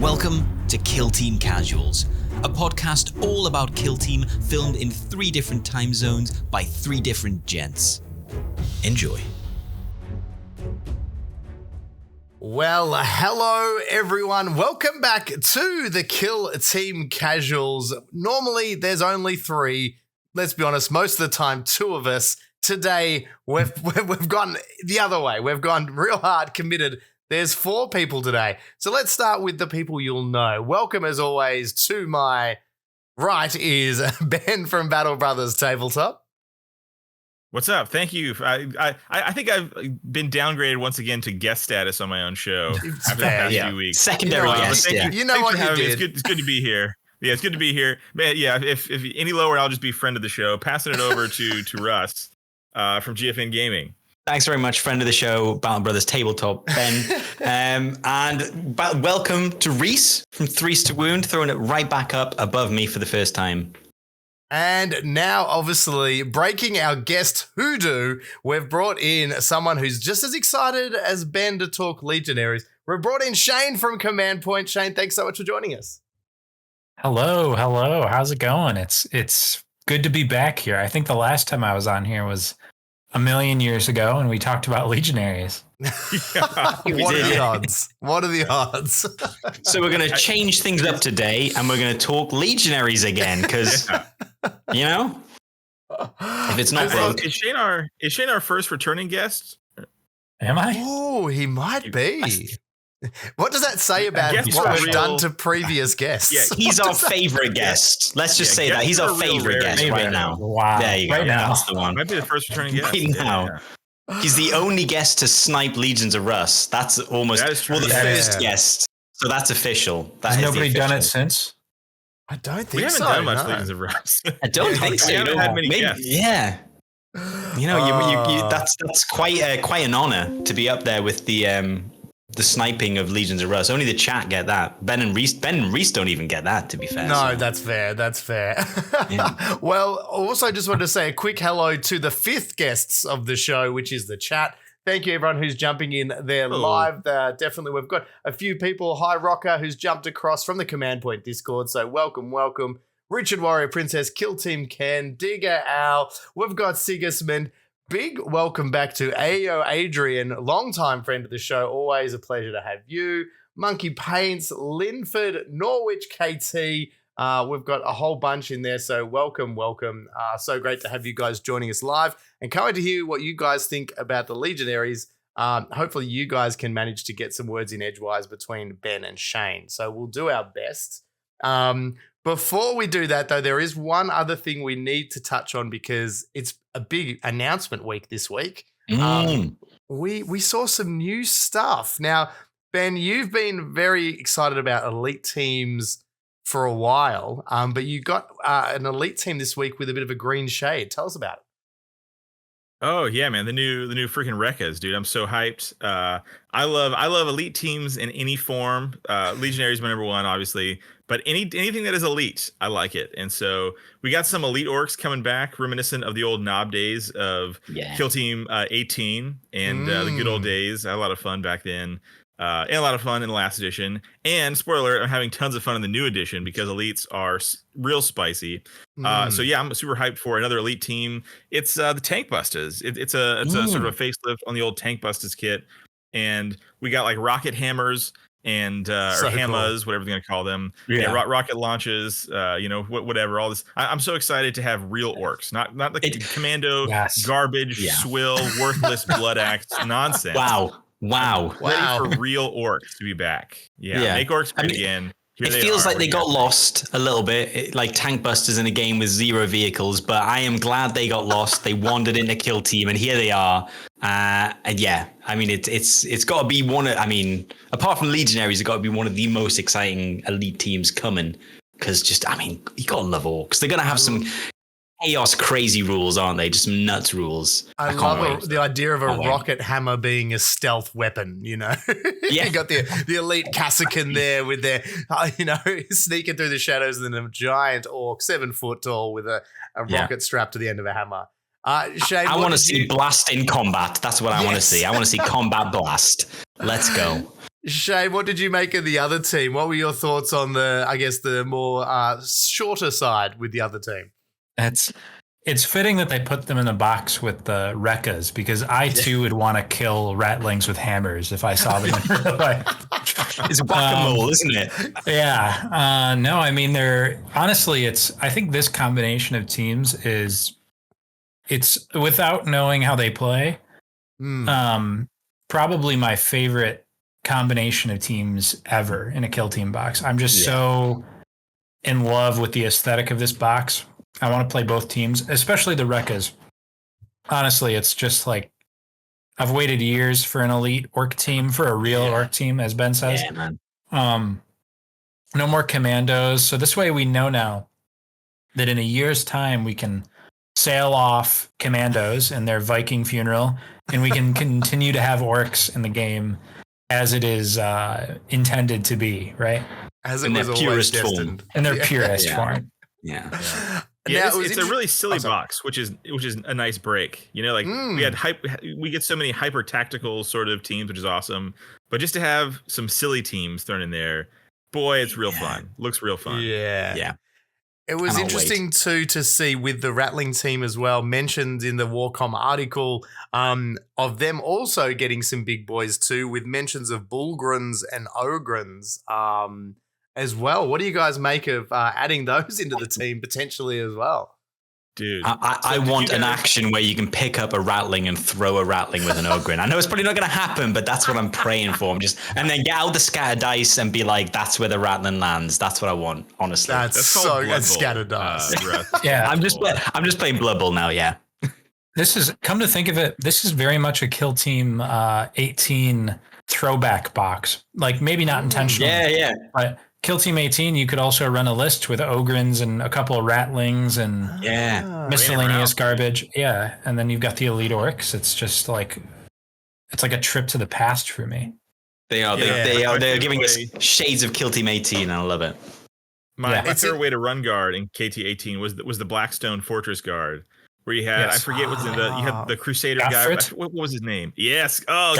Welcome to Kill Team Casuals, a podcast all about Kill Team filmed in 3 different time zones by 3 different gents. Enjoy. Well, hello everyone. Welcome back to the Kill Team Casuals. Normally there's only 3. Let's be honest, most of the time 2 of us. Today we've gone the other way. We've gone real hard, committed. There's 4 people today. So let's start with the people you'll know. Welcome as always to my right is Ben from Battle Brothers Tabletop. What's up? Thank you. I think I've been downgraded once again to guest status on my own show after the past few weeks. Secondary guest. You know what you did. It's good to be here. Yeah, it's good to be here. Man, yeah, if any lower, I'll just be friend of the show. Passing it over to Russ from GFN Gaming. Thanks very much, friend of the show, Battle Brothers Tabletop, Ben. And welcome to Reese from Threes to Wound, throwing it right back up above me for the first time. And now, obviously, breaking our guest hoodoo, we've brought in someone who's just as excited as Ben to talk Legionaries. We've brought in Shane from Command Point. Shane, thanks so much for joining us. Hello. How's it going? It's good to be back here. I think the last time I was on here was a million years ago, and we talked about Legionaries. What are the odds? What are the odds? So we're going to change things up today, and we're going to talk Legionaries again, because, you know, if it's not broke. Is Shane our first returning guest? Am I? Oh, he might be. What does that say about what we've done to previous guests? Yeah, he's our favorite guest. Let's just say that. He's our favorite guest right now. Wow. There you go. Right now. That's the one. Might be the first returning guest. Right now. He's the only guest to snipe Legions of Russ. That's almost, the first guest. So that's official. Has nobody done it since? I don't think we haven't done much Legions of Russ. I don't think so. We haven't had many guests. Yeah. You know, that's quite an honor to be up there with the sniping of Legions of Russ. Only the chat get that. Ben and Reese don't even get that, to be fair. No, that's fair. Yeah. Well, also just wanted to say a quick hello to the 5th guests of the show, which is the chat. Thank you everyone who's jumping in there live. Definitely, we've got a few people. Hi Rocker, who's jumped across from the Command Point Discord. So welcome. Richard Warrior Princess, Kill Team Ken, Digger Al. We've got Sigismund. Big welcome back to Ayo Adrian, longtime friend of the show. Always a pleasure to have you. Monkey Paints, Linford, Norwich KT. We've got a whole bunch in there, so welcome. So great to have you guys joining us live and can't wait to hear what you guys think about the Legionaries. Hopefully you guys can manage to get some words in edgewise between Ben and Shane. So we'll do our best. Before we do that, though, there is one other thing we need to touch on because it's a big announcement week this week. We saw some new stuff. Now, Ben, you've been very excited about elite teams for a while, but you got an elite team this week with a bit of a green shade. Tell us about it. Oh yeah, man! The new freaking Rekkas, dude! I'm so hyped. I love elite teams in any form. Legionary is my number one, obviously, but anything that is elite, I like it. And so we got some elite orcs coming back, reminiscent of the old knob days of Kill Team 18 and the good old days. I had a lot of fun back then. And a lot of fun in the last edition. And spoiler alert, I'm having tons of fun in the new edition because elites are real spicy. So yeah, I'm super hyped for another elite team. It's the Tank Busters. It's a sort of a facelift on the old Tank Busters kit. And we got like rocket hammers and or hammers, whatever they're gonna call them. Yeah, rocket launches. Whatever. All this. I'm so excited to have real orcs, not like commando garbage, swill, worthless blood axe nonsense. Wow. Ready for real orcs to be back. Yeah. Make orcs great again. It feels like they got lost a little bit, like Tank Busters in a game with 0 vehicles, but I am glad they got lost. They wandered into Kill Team, and here they are. And yeah, I mean, it's got to be apart from Legionaries, it's got to be one of the most exciting elite teams coming. Because you got to love orcs. They're going to have some chaos crazy rules, aren't they? Just some nuts rules. I love the idea of a rocket hammer being a stealth weapon, you know? Yeah. You got the elite Cassican there with their, sneaking through the shadows, and then a giant orc 7 foot tall with a rocket strapped to the end of a hammer. Shane, I want to see blast in combat. That's what I want to see. I want to see combat blast. Let's go. Shay, what did you make of the other team? What were your thoughts on the more shorter side with the other team? It's fitting that they put them in the box with the Rekkas because I too would want to kill ratlings with hammers if I saw them in real life. It's whack-a-mole, isn't it? Yeah. No, I mean, honestly, I think this combination of teams it's without knowing how they play, probably my favorite combination of teams ever in a kill team box. I'm just so in love with the aesthetic of this box. I want to play both teams, especially the Rekkas. Honestly, it's just like I've waited years for an elite orc team, for a real orc team, as Ben says. Yeah, man. No more commandos. So this way we know now that in a year's time we can sail off commandos in their Viking funeral, and we can continue to have orcs in the game as it is intended to be, right? As it was always destined. In their purest form. Yeah. Yeah, it's a really silly box, which is a nice break. You know, like we get so many hyper tactical sort of teams, which is awesome. But just to have some silly teams thrown in there, boy, it's real fun. Looks real fun. Yeah. It was interesting too to see with the Rattling team as well, mentioned in the Warcom article of them also getting some big boys too, with mentions of Bullgruns and Ogruns as well. What do you guys make of adding those into the team potentially as well? Dude, I want an action where you can pick up a Rattling and throw a Rattling with an Ogrin. I know it's probably not going to happen, but that's what I'm praying for. And then get out the scatter dice and be like, that's where the Rattling lands. That's what I want, honestly. That's so good. Scatter dice. Yeah, I'm just playing Blood Bowl now. Yeah. This is, come to think of it, this is very much a Kill Team 18 throwback box. Like maybe not intentionally. Yeah. But Kill Team 18, you could also run a list with Ogrins and a couple of Ratlings and miscellaneous garbage. Yeah, and then you've got the Elite Orcs. It's just like, it's like a trip to the past for me. They are. They're giving us shades of Kill Team 18. I love it. My favorite way to run guard in KT 18 was the Blackstone Fortress guard. Where you had, I forget what's in you had the Crusader guy. What was his name? Yes. Oh,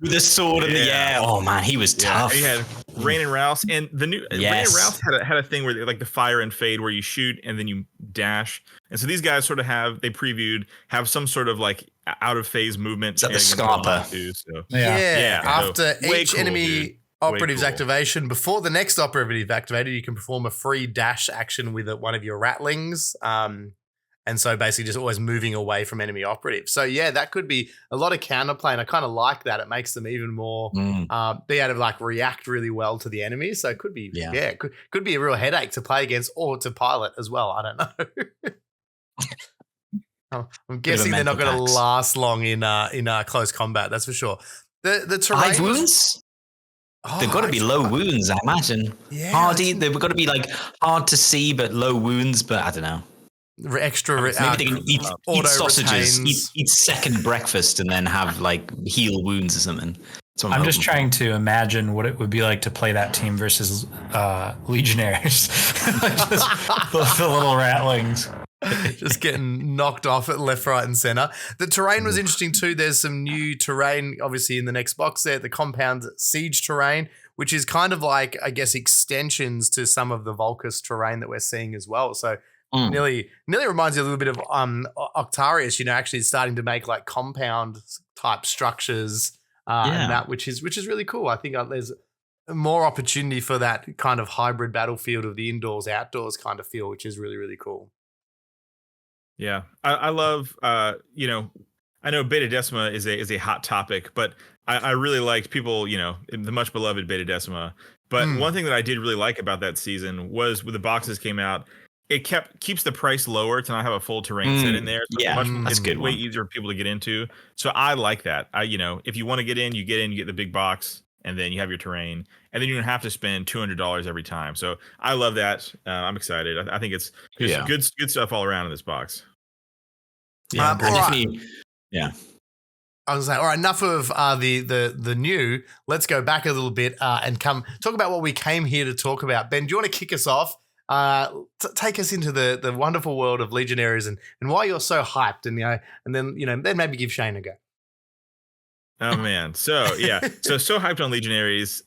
with the sword and oh man, he was tough. You had Rain and Rouse, and the new Rain and Rouse had a thing where like the fire and fade, where you shoot and then you dash. And so these guys sort of have some sort of like out of phase movement. Is that the Scarpa? After each enemy operative's activation, before the next operative activated, you can perform a free dash action with one of your Rattlings. And so basically just always moving away from enemy operatives. So yeah, that could be a lot of counterplay, and I kind of like that. It makes them even more be able to like react really well to the enemy. So it could be could be a real headache to play against or to pilot as well. I don't know. I'm guessing they're not going to last long in close combat. That's for sure. The terrain 5 wounds. They've got to be low wounds, I imagine. Yeah, hardy. They've got to be like hard to see, but low wounds. But I don't know. Extra maybe they can eat sausages, eat second breakfast, and then have like heal wounds or something. I'm just trying to imagine what it would be like to play that team versus Legionaries. the little Rattlings. Just getting knocked off at left, right, and center. The terrain was interesting too. There's some new terrain, obviously, in the next box there, the compound siege terrain, which is kind of like, I guess, extensions to some of the Volcus terrain that we're seeing as well. So nearly reminds you a little bit of Octarius, actually starting to make like compound type structures and that, which is really cool. I think there's more opportunity for that kind of hybrid battlefield of the indoors, outdoors kind of feel, which is really, really cool. Yeah, I love, I know Beta Desma is a hot topic, but I really liked people, the much beloved Beta Desma. But one thing that I did really like about that season was when the boxes came out, it keeps the price lower to not have a full terrain set in there. So that's good. Way easier for people to get into. So I like that. If you want to get in, you get the big box, and then you have your terrain, and then you don't have to spend $200 every time. So I love that. I'm excited. I think it's good stuff all around in this box. Yeah, definitely. Yeah. I was like, all right, enough of the new. Let's go back a little bit and come talk about what we came here to talk about. Ben, do you want to kick us off? Take us into the wonderful world of Legionaries and why you're so hyped, and then maybe give Shane a go. Oh man. So so hyped on Legionaries.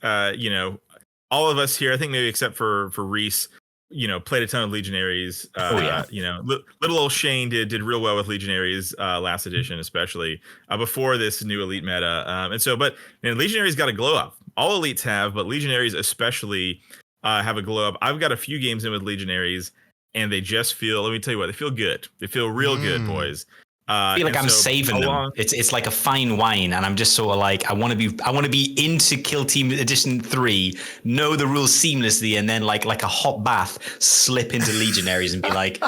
All of us here, I think maybe except for Reese, played a ton of Legionaries. Little old Shane did real well with Legionaries last edition, especially before this new elite meta. But Legionaries got a glow up. All elites have, but Legionaries especially have a glow up. I've got a few games in with Legionaries, and they just feel. Let me tell you what, they feel good. They feel real good, boys. I feel like I'm saving them. It's like a fine wine, and I'm just sort of like I want to be into Kill Team Edition 3, know the rules seamlessly, and then like a hot bath, slip into Legionaries and be like,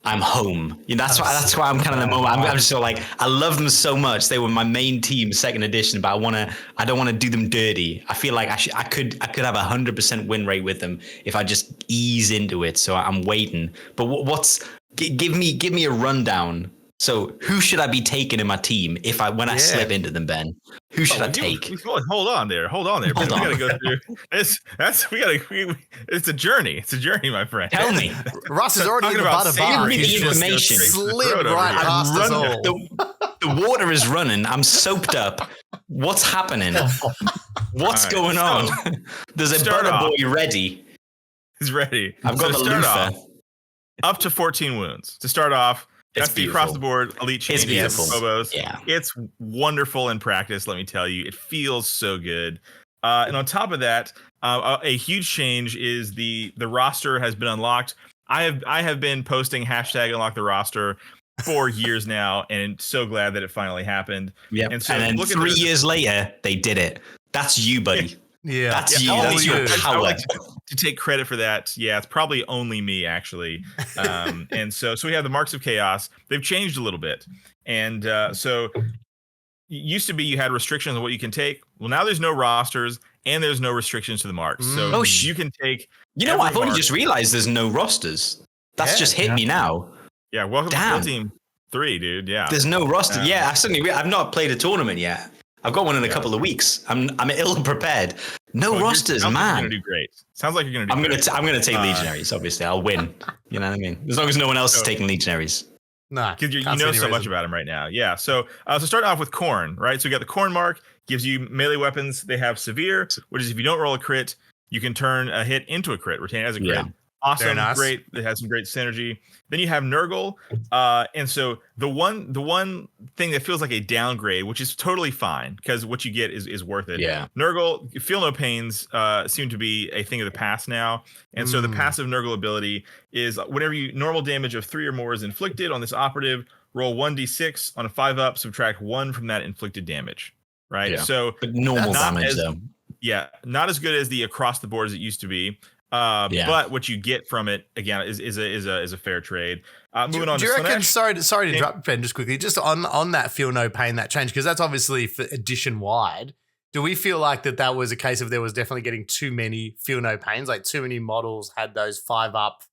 I'm home. That's why I'm kind of the moment. I'm just sort of like I love them so much. They were my main team, second edition, but I don't want to do them dirty. I feel like I could have 100% win rate with them if I just ease into it. So I'm waiting. But give me a rundown. So who should I be taking in my team when I slip into them, Ben? Who should I take? Hold on there. We gotta go through. It's a journey. It's a journey, my friend. Tell me. Russ is already in the butter bar. Give me the information. Slid right past us all. The water is running. I'm soaked up. What's happening? What's going on? There's a butter boy ready. He's ready. I've got the loofah. Up to 14 wounds to start off. That's the across the board elite changes for Phobos. Yeah. It's wonderful in practice, let me tell you. It feels so good. And on top of that, a huge change is the roster has been unlocked. I have been posting hashtag unlock the roster for years now, and so glad that it finally happened. Yeah. And then 3 years later, they did it. That's you, buddy. Yeah. That's you. That's your power. I like to take credit for that. Yeah, it's probably only me, actually. And so we have the Marks of Chaos. They've changed a little bit. And so used to be you had restrictions on what you can take. Well, now there's no rosters and there's no restrictions to the marks. So you can take. I've only just realized there's no rosters. That's just hit me now. Yeah, welcome to Kill Team 3, dude. Yeah. There's no roster. Yeah, I've not played a tournament yet. I've got one in a couple of weeks. I'm ill prepared. No rosters, man. You're gonna do great. Sounds like you're gonna do great. I'm gonna take Legionaries. Obviously, I'll win. You know what I mean? As long as no one else is taking Legionaries. Nah, because you know so much about them right now. Yeah. So starting off with Khorne, right? So we got the Khorne mark, gives you melee weapons. They have severe, which is if you don't roll a crit, you can turn a hit into a crit, retain it as a crit. Yeah. Awesome, nice. Great. It has some great synergy. Then you have Nurgle, and so the one thing that feels like a downgrade, which is totally fine because what you get is worth it. Yeah. Nurgle, Feel No Pains seem to be a thing of the past now, and so the passive Nurgle ability is whenever normal damage of 3 or more is inflicted on this operative, roll 1d6 on a 5-up, subtract 1 from that inflicted damage. Right. Yeah. So but normal damage though. Yeah, not as good as the across the board as it used to be. But what you get from it again is a fair trade. Moving on. Do you reckon? Sorry to interrupt, Ben. Just quickly, just on that Feel No Pain, that change, because that's obviously for edition wide. Do we feel like that was a case of there was definitely getting too many Feel No Pains, like too many models had those 5-up?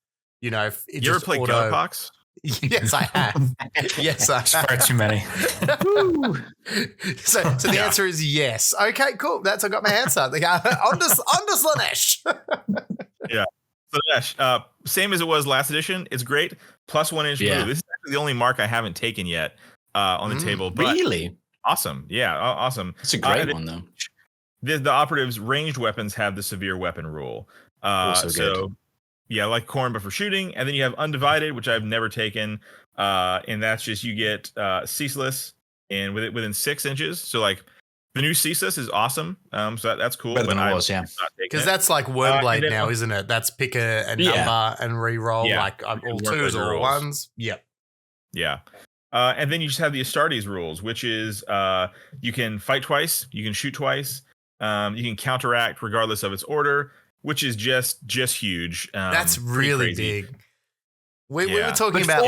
You ever play Galapox? Yes, I have. Yes, I have. Far too many. So the answer is yes. Okay, cool. I got my answer. On to Slanesh. Yeah. Slanesh, same as it was last edition. It's great. Plus 1 inch blue. This is actually the only mark I haven't taken yet on the table. But really? Awesome. Yeah, awesome. It's a great one, though. The operatives' ranged weapons have the severe weapon rule. Also good. Yeah, like Khorne, but for shooting. And then you have Undivided, which I've never taken. And that's just you get Ceaseless and within 6 inches. So like the new Ceaseless is awesome. So that's cool. Better than it was, yeah. Because that's like Wormblade now, isn't it? That's pick a number and re-roll like all 2s or 1s. Yep. Yeah. And then you just have the Astartes rules, which is you can fight twice, you can shoot twice, you can counteract regardless of its order, which is just huge. That's really big. We were talking about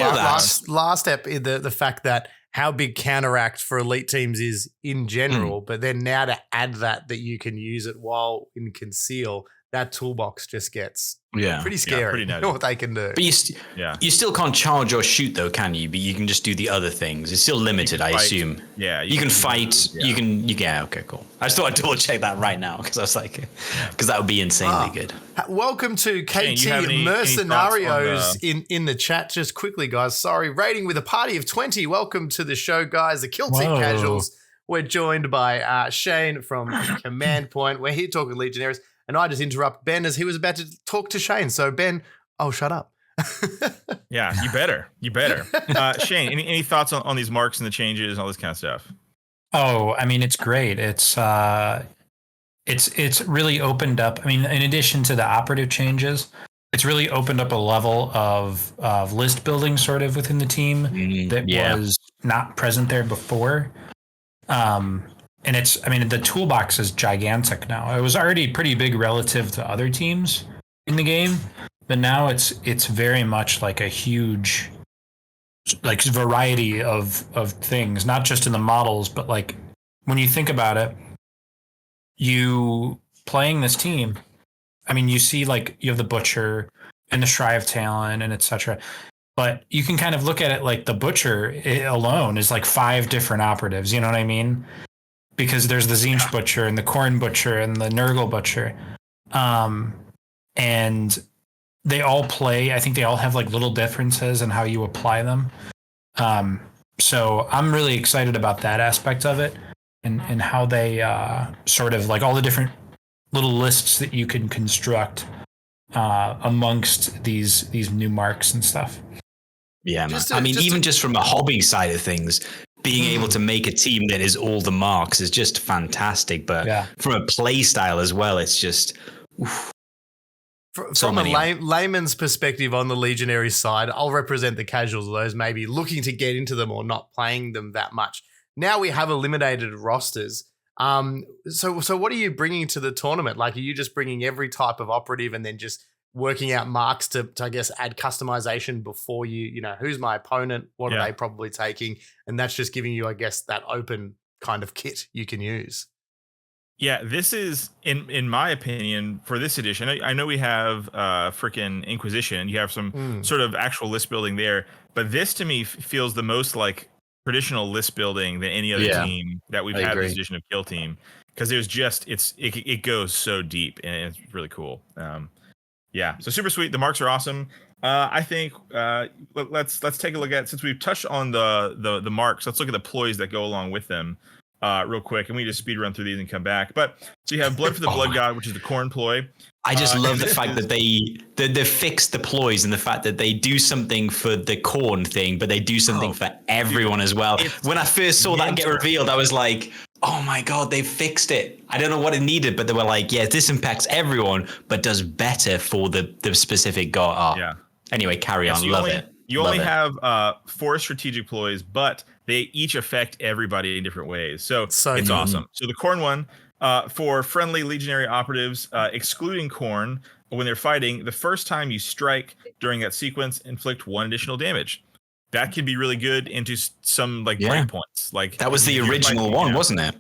last ep the fact that how big counteract for elite teams is in general, but then now to add that you can use it while in conceal, that toolbox just gets pretty scary. Yeah, pretty nutty. You know what they can do. But you still can't charge or shoot though, can you? But you can just do the other things. It's still limited, I assume. Yeah. You can fight. Yeah. Okay, cool. I just thought I'd double check that right now because I was like, because that would be insanely good. Welcome to KT Mercenarios in the chat. Just quickly, guys. Sorry, rating with a party of 20. Welcome to the show, guys. The Kill Team Casuals. We're joined by Shane from Command Point. We're here talking Legionaries, and I just interrupt Ben as he was about to talk to Shane. So Ben, oh, shut up. Yeah, you better. Shane, any thoughts on these marks and the changes and all this kind of stuff? Oh, I mean, it's great. It's really opened up. I mean, in addition to the operative changes, it's really opened up a level of list building sort of within the team that was not present there before. And the toolbox is gigantic now. It was already pretty big relative to other teams in the game, but now it's very much like a huge like variety of things, not just in the models, but like when you think about it, you playing this team, I mean, you see like you have the Butcher and the Shrive Talon and etc. But you can kind of look at it like the Butcher alone is like 5 different operatives. You know what I mean? Because there's the Zinch Butcher and the Khorne Butcher and the Nurgle Butcher. And they all play, I think they all have like little differences in how you apply them. So I'm really excited about that aspect of it and how they sort of like all the different little lists that you can construct amongst these new marks and stuff. Yeah, man. Just from a hobby side of things, being able to make a team that is all the marks is just fantastic. But from a play style as well, it's just from a layman's perspective on the Legionary side, I'll represent the casuals, those maybe looking to get into them or not playing them that much. Now we have eliminated rosters. So what are you bringing to the tournament? Like, are you just bringing every type of operative and then just working out marks to I guess add customization before you know, who's my opponent? What are they probably taking? And that's just giving you, I guess, that open kind of kit you can use. Yeah, this is, in my opinion, for this edition, I know we have freaking Inquisition. You have some sort of actual list building there. But this, to me, feels the most like traditional list building than any other team that we've had this edition of Kill Team. Because there's just, it goes so deep, and it's really cool. So super sweet. The marks are awesome. I think let's take a look at, since we've touched on the marks, let's look at the ploys that go along with them. Real quick, and we just speed run through these and come back. But so you have Blood for the Blood God, which is the Khorne ploy. I just love the fact that they fixed the ploys and the fact that they do something for the Khorne thing, but they do something for everyone as well. When I first saw that get revealed, I was like, oh my God, they fixed it. I don't know what it needed, but they were like, yeah, this impacts everyone, but does better for the specific god. Anyway, carry on. Love it. You only have 4 strategic ploys, but they each affect everybody in different ways. So it's awesome. So the Khorne one, for friendly Legionary operatives, excluding Khorne, when they're fighting, the first time you strike during that sequence, inflict 1 additional damage. That can be really good into some like breakpoints. Like that was the original one, wasn't it?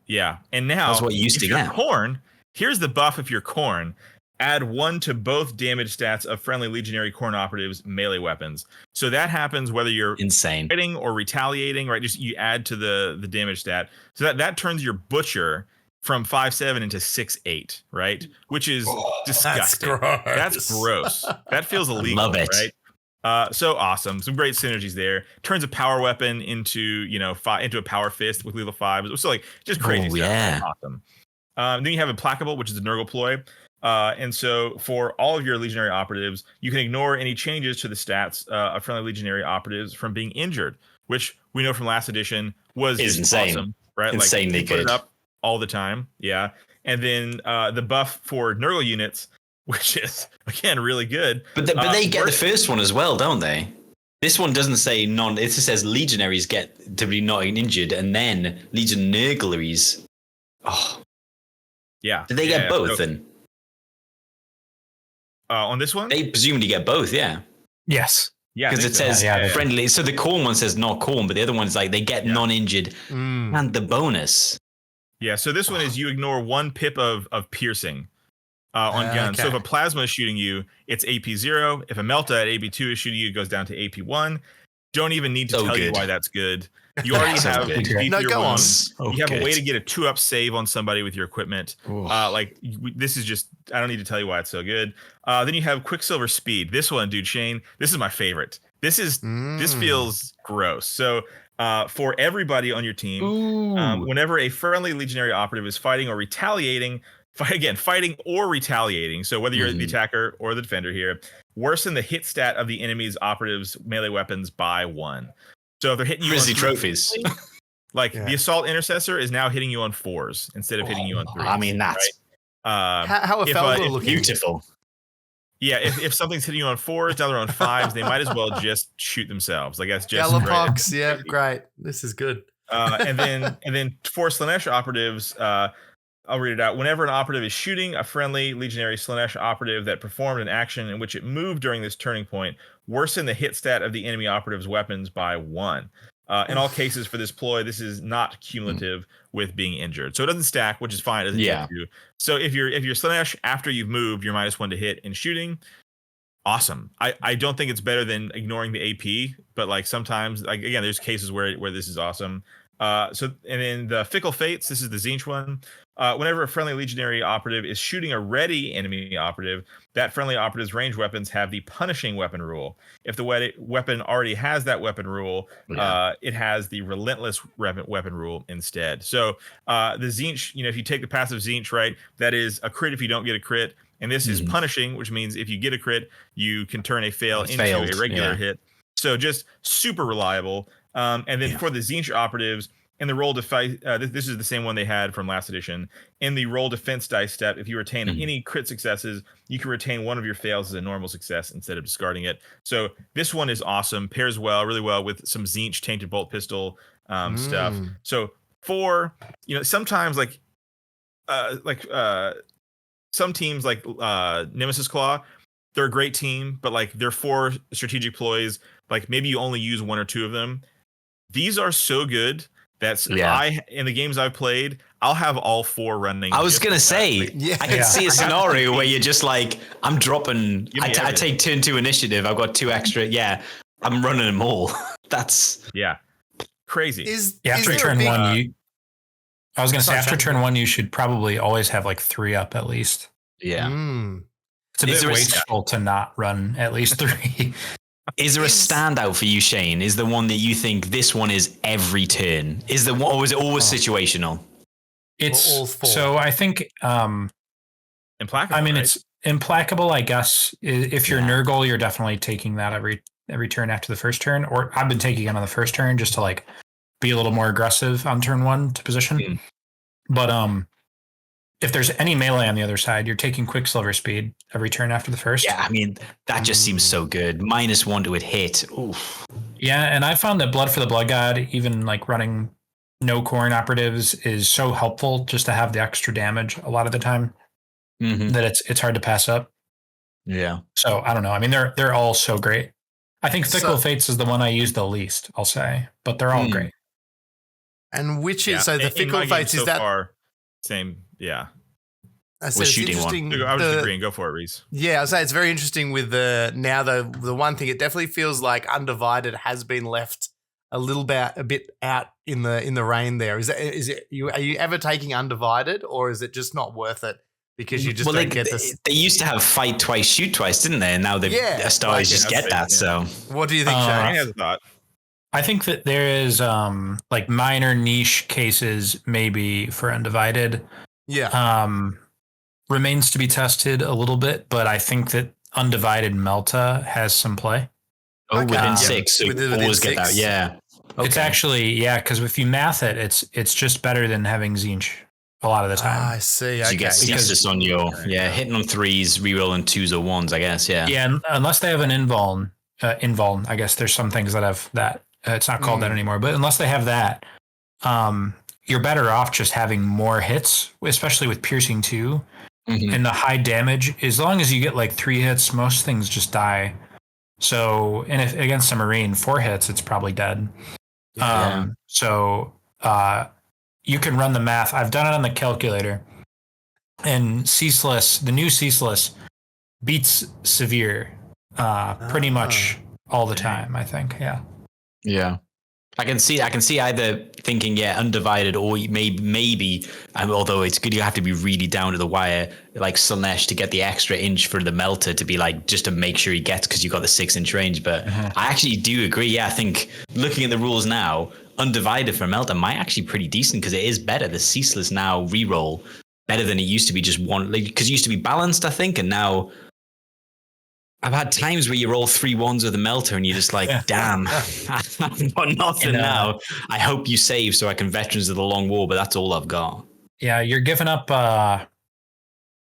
Yeah. And now, that's what you used to get. Khorne, here's the buff if you're Khorne. Add 1 to both damage stats of friendly Legionary Khorne operatives' melee weapons. So that happens whether you're fighting or retaliating, right? Just you add to the damage stat. So that turns your Butcher from 5/7 into 6/8, right? Which is disgusting. That's gross. That feels illegal. Love it. Right? So awesome. Some great synergies there. Turns a power weapon into into a power fist with lethal 5. So like just crazy stuff. Yeah. Awesome. Then you have Implacable, which is a Nurgle ploy. And so for all of your Legionary operatives, you can ignore any changes to the stats of friendly Legionary operatives from being injured, which we know from last edition was insane. Awesome, right? Insanely like, put good. It up all the time. Yeah. And then the buff for Nurgle units, which is, again, really good. But they get the first one as well, don't they? This one doesn't say it just says Legionaries get to be not injured, and then Legionaries. Oh. Yeah. Did they get both then? On this one? They presumably get both, yeah. Yes. Yeah. Because it says friendly. So the Khorne one says not Khorne, but the other one's like they get non-injured and the bonus. Yeah, so this one is you ignore 1 pip of piercing on guns. So if a plasma is shooting you, it's AP 0. If a Melta at AP 2 is shooting you, it goes down to AP 1. Don't even need to tell you why that's good. You already have go on. You have a way to get a 2-up save on somebody with your equipment. This is just, I don't need to tell you why it's so good. Then you have Quicksilver Speed. This one, dude, Shane, this is my favorite. This feels gross. So for everybody on your team. Whenever a friendly legionary operative is fighting or retaliating, fighting or retaliating. So whether you're the attacker or the defender here, worsen the hit stat of the enemy's operatives' melee weapons by 1. So if they're hitting you Grizzly on trophies. the assault intercessor is now hitting you on 4s instead of hitting you on 3s. I mean, that's right? How are Felder looking? Beautiful. Yeah, if something's hitting you on 4s, now they're on 5s, they might as well just shoot themselves. Like that's just Galapox, yeah, great. This is good. And then for Slanesh operatives, I'll read it out. Whenever an operative is shooting a friendly legionary Slanesh operative that performed an action in which it moved during this turning point, worsen the hit stat of the enemy operative's weapons by 1. In all cases for this ploy, this is not cumulative with being injured, so it doesn't stack, which is fine. It doesn't change you. So if you're Slanesh after you've moved, you're -1 to hit in shooting. Awesome. I don't think it's better than ignoring the AP, but like sometimes, like again, there's cases where this is awesome. And then the Fickle Fates, this is the Tzeentch one. Whenever a friendly legionary operative is shooting a ready enemy operative, that friendly operative's ranged weapons have the punishing weapon rule. If the weapon already has that weapon rule, it has the relentless weapon rule instead. So the Tzeentch, if you take the passive Tzeentch, right, that is a crit if you don't get a crit. And this is punishing, which means if you get a crit, you can turn a fail into a regular hit. So just super reliable. And then for the Tzeentch operatives, in the roll defense, this is the same one they had from last edition. In the roll defense dice step, if you retain any crit successes, you can retain one of your fails as a normal success instead of discarding it. So this one is awesome. Pairs really well with some Tzeentch tainted bolt pistol stuff. So sometimes some teams like Nemesis Claw, they're a great team, but like their 4 strategic ploys, like maybe you only use 1 or 2 of them. These are so good. In the games I've played, I'll have all 4 running. I was gonna say, I can see a scenario where you're just like, I'm dropping. I take turn 2 initiative. I've got 2 extra. Yeah, I'm running them all. That's crazy. After turn 1, I was gonna say after turn 1, you should probably always have like 3 up at least. Yeah, it's a bit wasteful to not run at least 3. Is there a standout for you, Shane? Is the one that you think this one is every turn? Or is it always situational? It's so I think Implacable. I mean, right? it's implacable, I guess. If you're Nurgle, you're definitely taking that every turn after the first turn. Or I've been taking it on the first turn just to like be a little more aggressive on turn 1 to position. But if there's any melee on the other side, you're taking Quicksilver Speed every turn after the first. Yeah, I mean, that just seems so good. -1 to hit. Oof. Yeah, and I found that Blood for the Blood God, even like running no Corn operatives, is so helpful just to have the extra damage a lot of the time that it's hard to pass up. Yeah. So I don't know. I mean, they're all so great. I think Fickle Fates is the one I use the least, I'll say, but they're all great. And which is the Fickle Fates is that same? Yeah. I said it's interesting. I was agreeing. Go for it, Reese. Yeah, I say it's very interesting with the one thing. It definitely feels like Undivided has been left a bit out in the rain. There are you ever taking Undivided, or is it just not worth it because you just don't get this? They used to have fight twice, shoot twice, didn't they? And now they Stars just get that. So what do you think, Shane? I have a thought. I think that there is like minor niche cases maybe for Undivided. Yeah. Remains to be tested a little bit, but I think that Undivided Melta has some play. Within 6, so within always 6. get that. Yeah. Okay. It's actually, because if you math it, it's just better than having Tzeentch a lot of the time. I see. So you get stasis on your hitting on 3s, rerolling 2s or 1s, I guess. Yeah. Yeah, unless they have an invuln, I guess there's some things that have that. It's not called that anymore, but unless they have that, you're better off just having more hits, especially with piercing 2 and the high damage. As long as you get like 3 hits, most things just die. So, and if against a Marine, 4 hits, it's probably dead. So you can run the math. I've done it on the calculator, and the new Ceaseless beats Severe pretty much all the time, I think. Yeah. Yeah. I can see either thinking, undivided, or maybe although it's good, you have to be really down to the wire, like Slanesh, to get the extra inch for the melter to be like, just to make sure he gets, because you got the 6-inch range. But I actually do agree. Yeah, I think looking at the rules now, undivided for melter might actually pretty decent, because it is better. The ceaseless now reroll better than it used to be, just one, like, because it used to be balanced, I think, and now I've had times where you roll 3 1s with a melter and you're just like, damn, I've got nothing now. I hope you save so I can Veterans of the Long War, but that's all I've got. Yeah, you're giving up,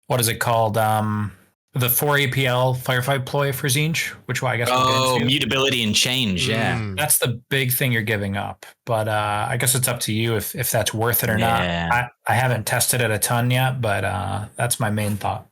what is it called? The 4 APL Firefight ploy for Zinch, which I guess we'll get into. Mutability and change, yeah. That's the big thing you're giving up. But I guess it's up to you if that's worth it or not. I haven't tested it a ton yet, but that's my main thought.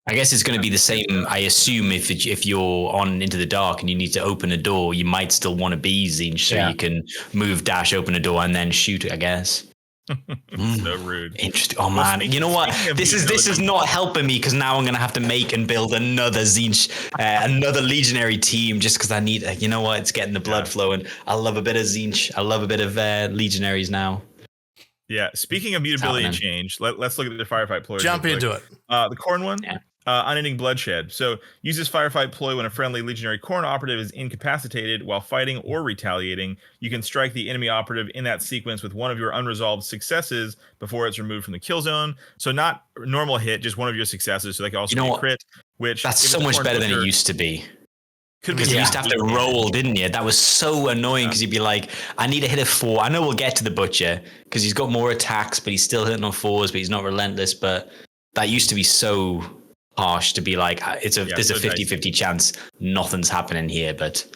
I guess it's going to be the same. I assume if you're on Into the Dark and you need to open a door, you might still want to be Zinch, so you can move, dash, open a door, and then shoot, I guess. So rude. Interesting. Oh man, you know what? This is not helping me, because now I'm gonna have to make and build another Zinch, another Legionary team, just because I need. You know what? It's getting the blood flowing. I love a bit of Zinch. I love a bit of Legionaries now. Yeah. Speaking of mutability and change, let's look at the firefight ploy. Jump into it. The corn one. Yeah. Unending Bloodshed. So use this firefight ploy when a friendly Legionary Corn operative is incapacitated while fighting or retaliating. You can strike the enemy operative in that sequence with one of your unresolved successes before it's removed from the kill zone. So not normal hit, just one of your successes. So they can also be a crit. Which that's so much better than it used to be. Because you used to have to roll, didn't you? That was so annoying, because you'd be like, I need to hit a 4. I know we'll get to the Butcher because he's got more attacks, but he's still hitting on 4s, but he's not relentless. But that used to be so harsh to be like, there's a 50-50 chance nothing's happening here. But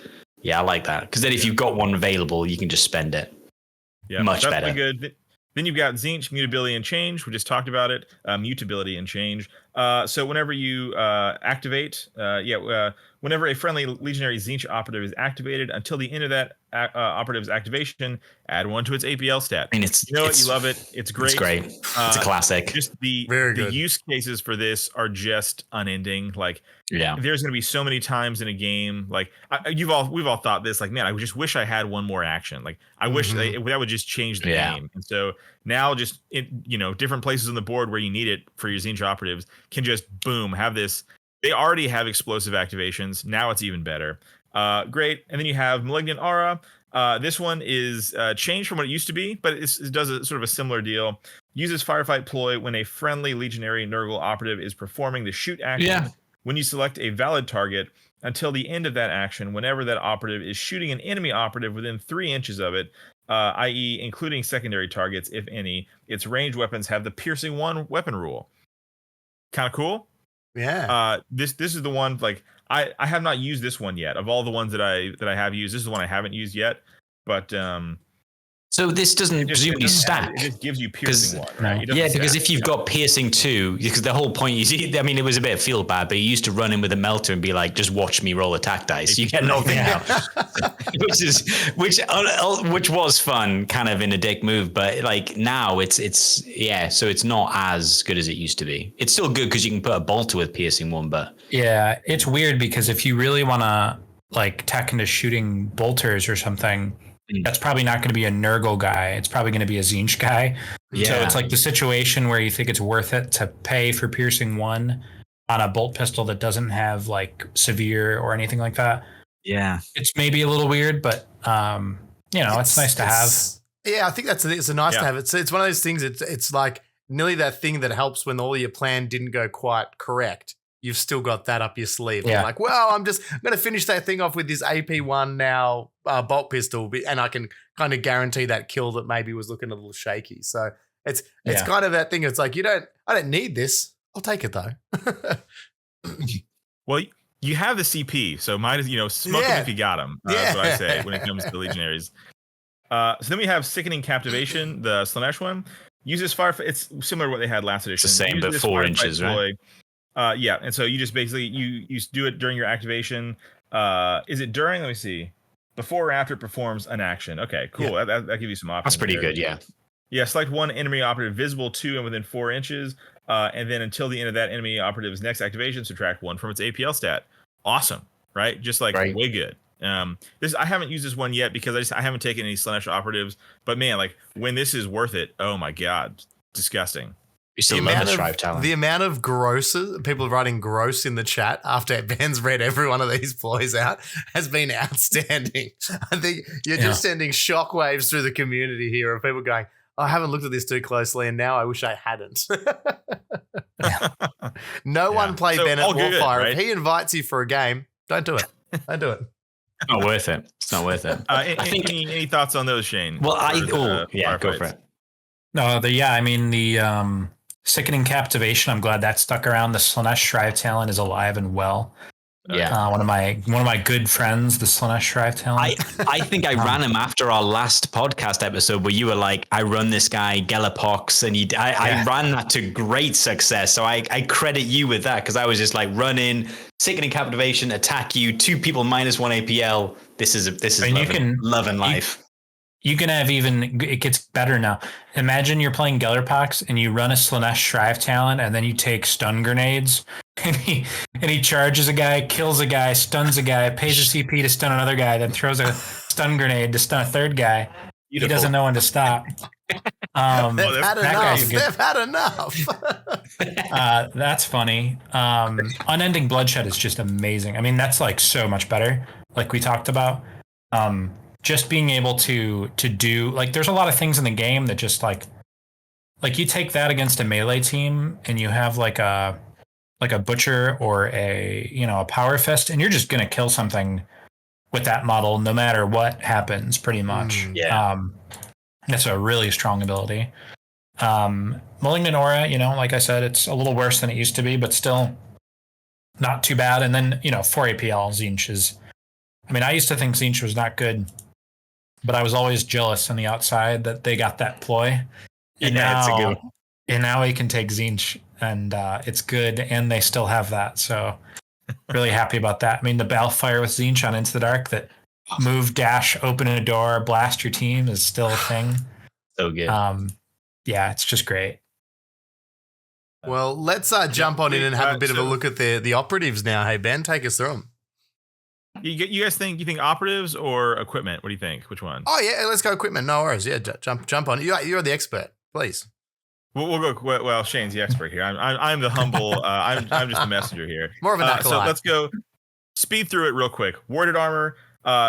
yeah, I like that, because then if you've got one available, you can just spend it. Yeah, much better. That's good. Then you've got Zinch, Mutability and Change. We just talked about it. Mutability and Change. So whenever you activate, whenever a friendly Legionary Zinch operative is activated, until the end of that operative's activation, add 1 to its APL stat. I mean, you love it. It's great. It's great. It's a classic. Just the use cases for this are just unending. Like, there's going to be so many times in a game. Like, we've all thought this. Like, man, I just wish I had one more action. Like, I wish that would just change the game. And so now, just different places on the board where you need it for your Zinch operatives can just boom have this. They already have explosive activations. Now it's even better. Great. And then you have Malignant Aura. This one is changed from what it used to be, but it does a sort of a similar deal. Uses Firefight Ploy when a friendly Legionary Nurgle operative is performing the shoot action. Yeah. When you select a valid target, until the end of that action, whenever that operative is shooting an enemy operative within 3 inches of it, i.e. including secondary targets, if any, its ranged weapons have the piercing 1 weapon rule. Kind of cool. Yeah. This is the one, like, I have not used this one yet. Of all the ones that I have used, this is the one I haven't used yet. But so this doesn't presumably stack. It just gives you piercing 1, right? Yeah, because if you've got piercing 2, because the whole point I mean, it was a bit feel bad, but you used to run in with a melter and be like, just watch me roll attack dice. You get nothing out, which was fun, kind of in a dick move. But like now, it's so it's not as good as it used to be. It's still good because you can put a bolter with piercing 1, but yeah, it's weird because if you really want to like tack into shooting bolters or something, that's probably not going to be a Nurgle guy. It's probably going to be a Zinch guy. Yeah. So it's like the situation where you think it's worth it to pay for piercing 1 on a bolt pistol that doesn't have like severe or anything like that. Yeah. It's maybe a little weird, but it's nice to have. Yeah, I think it's a nice to have. It's one of those things. It's like nearly that thing that helps when all your plan didn't go quite correct. You've still got that up your sleeve. Yeah. You're like, well, I'm going to finish that thing off with this AP1 now bolt pistol, and I can kind of guarantee that kill that maybe was looking a little shaky. So it's kind of that thing. It's like, I don't need this. I'll take it though. Well, you have the CP, so might as smoke them if you got them. That's what I say when it comes to the Legionaries. So then we have Sickening Captivation, the Slanesh one. Uses fire. It's similar to what they had last edition. It's the same, but 4 inches, right? And so you just basically you do it during your activation. Is it during? Let me see. Before or after it performs an action. Okay, cool. Yeah. That gives you some options. That's pretty good. Yeah. Yeah. Select 1 enemy operative visible to and within 4 inches, and then until the end of that enemy operative's next activation, subtract 1 from its APL stat. Awesome, right? Just like way good. This I haven't used this one yet because I haven't taken any Slanesh operatives. But man, like when this is worth it, oh my god, disgusting. You still love the Shrive Talon. The amount of grosses, people writing gross in the chat after Ben's read every one of these ploys out has been outstanding. I think you're just sending shockwaves through the community here of people going, I haven't looked at this too closely and now I wish I hadn't. No one play Ben at Warfire. Right? If he invites you for a game, don't do it. Don't do it. It's not worth it. It's not worth it. I think any thoughts on those, Shane? Well, go for it. No, the sickening captivation. I'm glad that stuck around. The Slanesh Shrive Talon is alive and well. Yeah, one of my good friends, the Slanesh Shrive Talon. I think I ran him after our last podcast episode where you were like, I run this guy Galapox, and I ran that to great success. So I credit you with that because I was just like run-in, sickening captivation, attack you, 2 people -1 APL. This is love and life. You can have it gets better now. Imagine you're playing Gellerpox and you run a Slanesh Shrive Talon and then you take stun grenades and he charges a guy, kills a guy, stuns a guy, pays a CP to stun another guy, then throws a stun grenade to stun a third guy. Beautiful. He doesn't know when to stop. They've had enough. That's funny. Unending Bloodshed is just amazing. I mean, that's like so much better, like we talked about. Just being able to do like there's a lot of things in the game that just like you take that against a melee team and you have like a butcher or a power fist and you're just gonna kill something with that model no matter what happens pretty much. That's a really strong ability. Malignant Aura, like I said, it's a little worse than it used to be, but still not too bad. And then 4 APL Tzeentch is, I mean, I used to think Tzeentch was not good, but I was always jealous on the outside that they got that ploy. And now we can take Tzeentch and it's good, and they still have that. So really happy about that. I mean, the Balefire with Tzeentch on Into the Dark, that move, dash, open a door, blast your team is still a thing. So good. It's just great. Well, let's jump on in and have a bit of a look at the operatives now. Hey, Ben, take us through them. You guys think operatives or equipment? What do you think? Which one? Oh yeah, let's go equipment. No worries. Yeah, jump on. You're the expert. Please. We'll go. Well, Shane's the expert here. I'm the humble. I'm just a messenger here. More of an acolyte. So let's go speed through it real quick. Warded armor,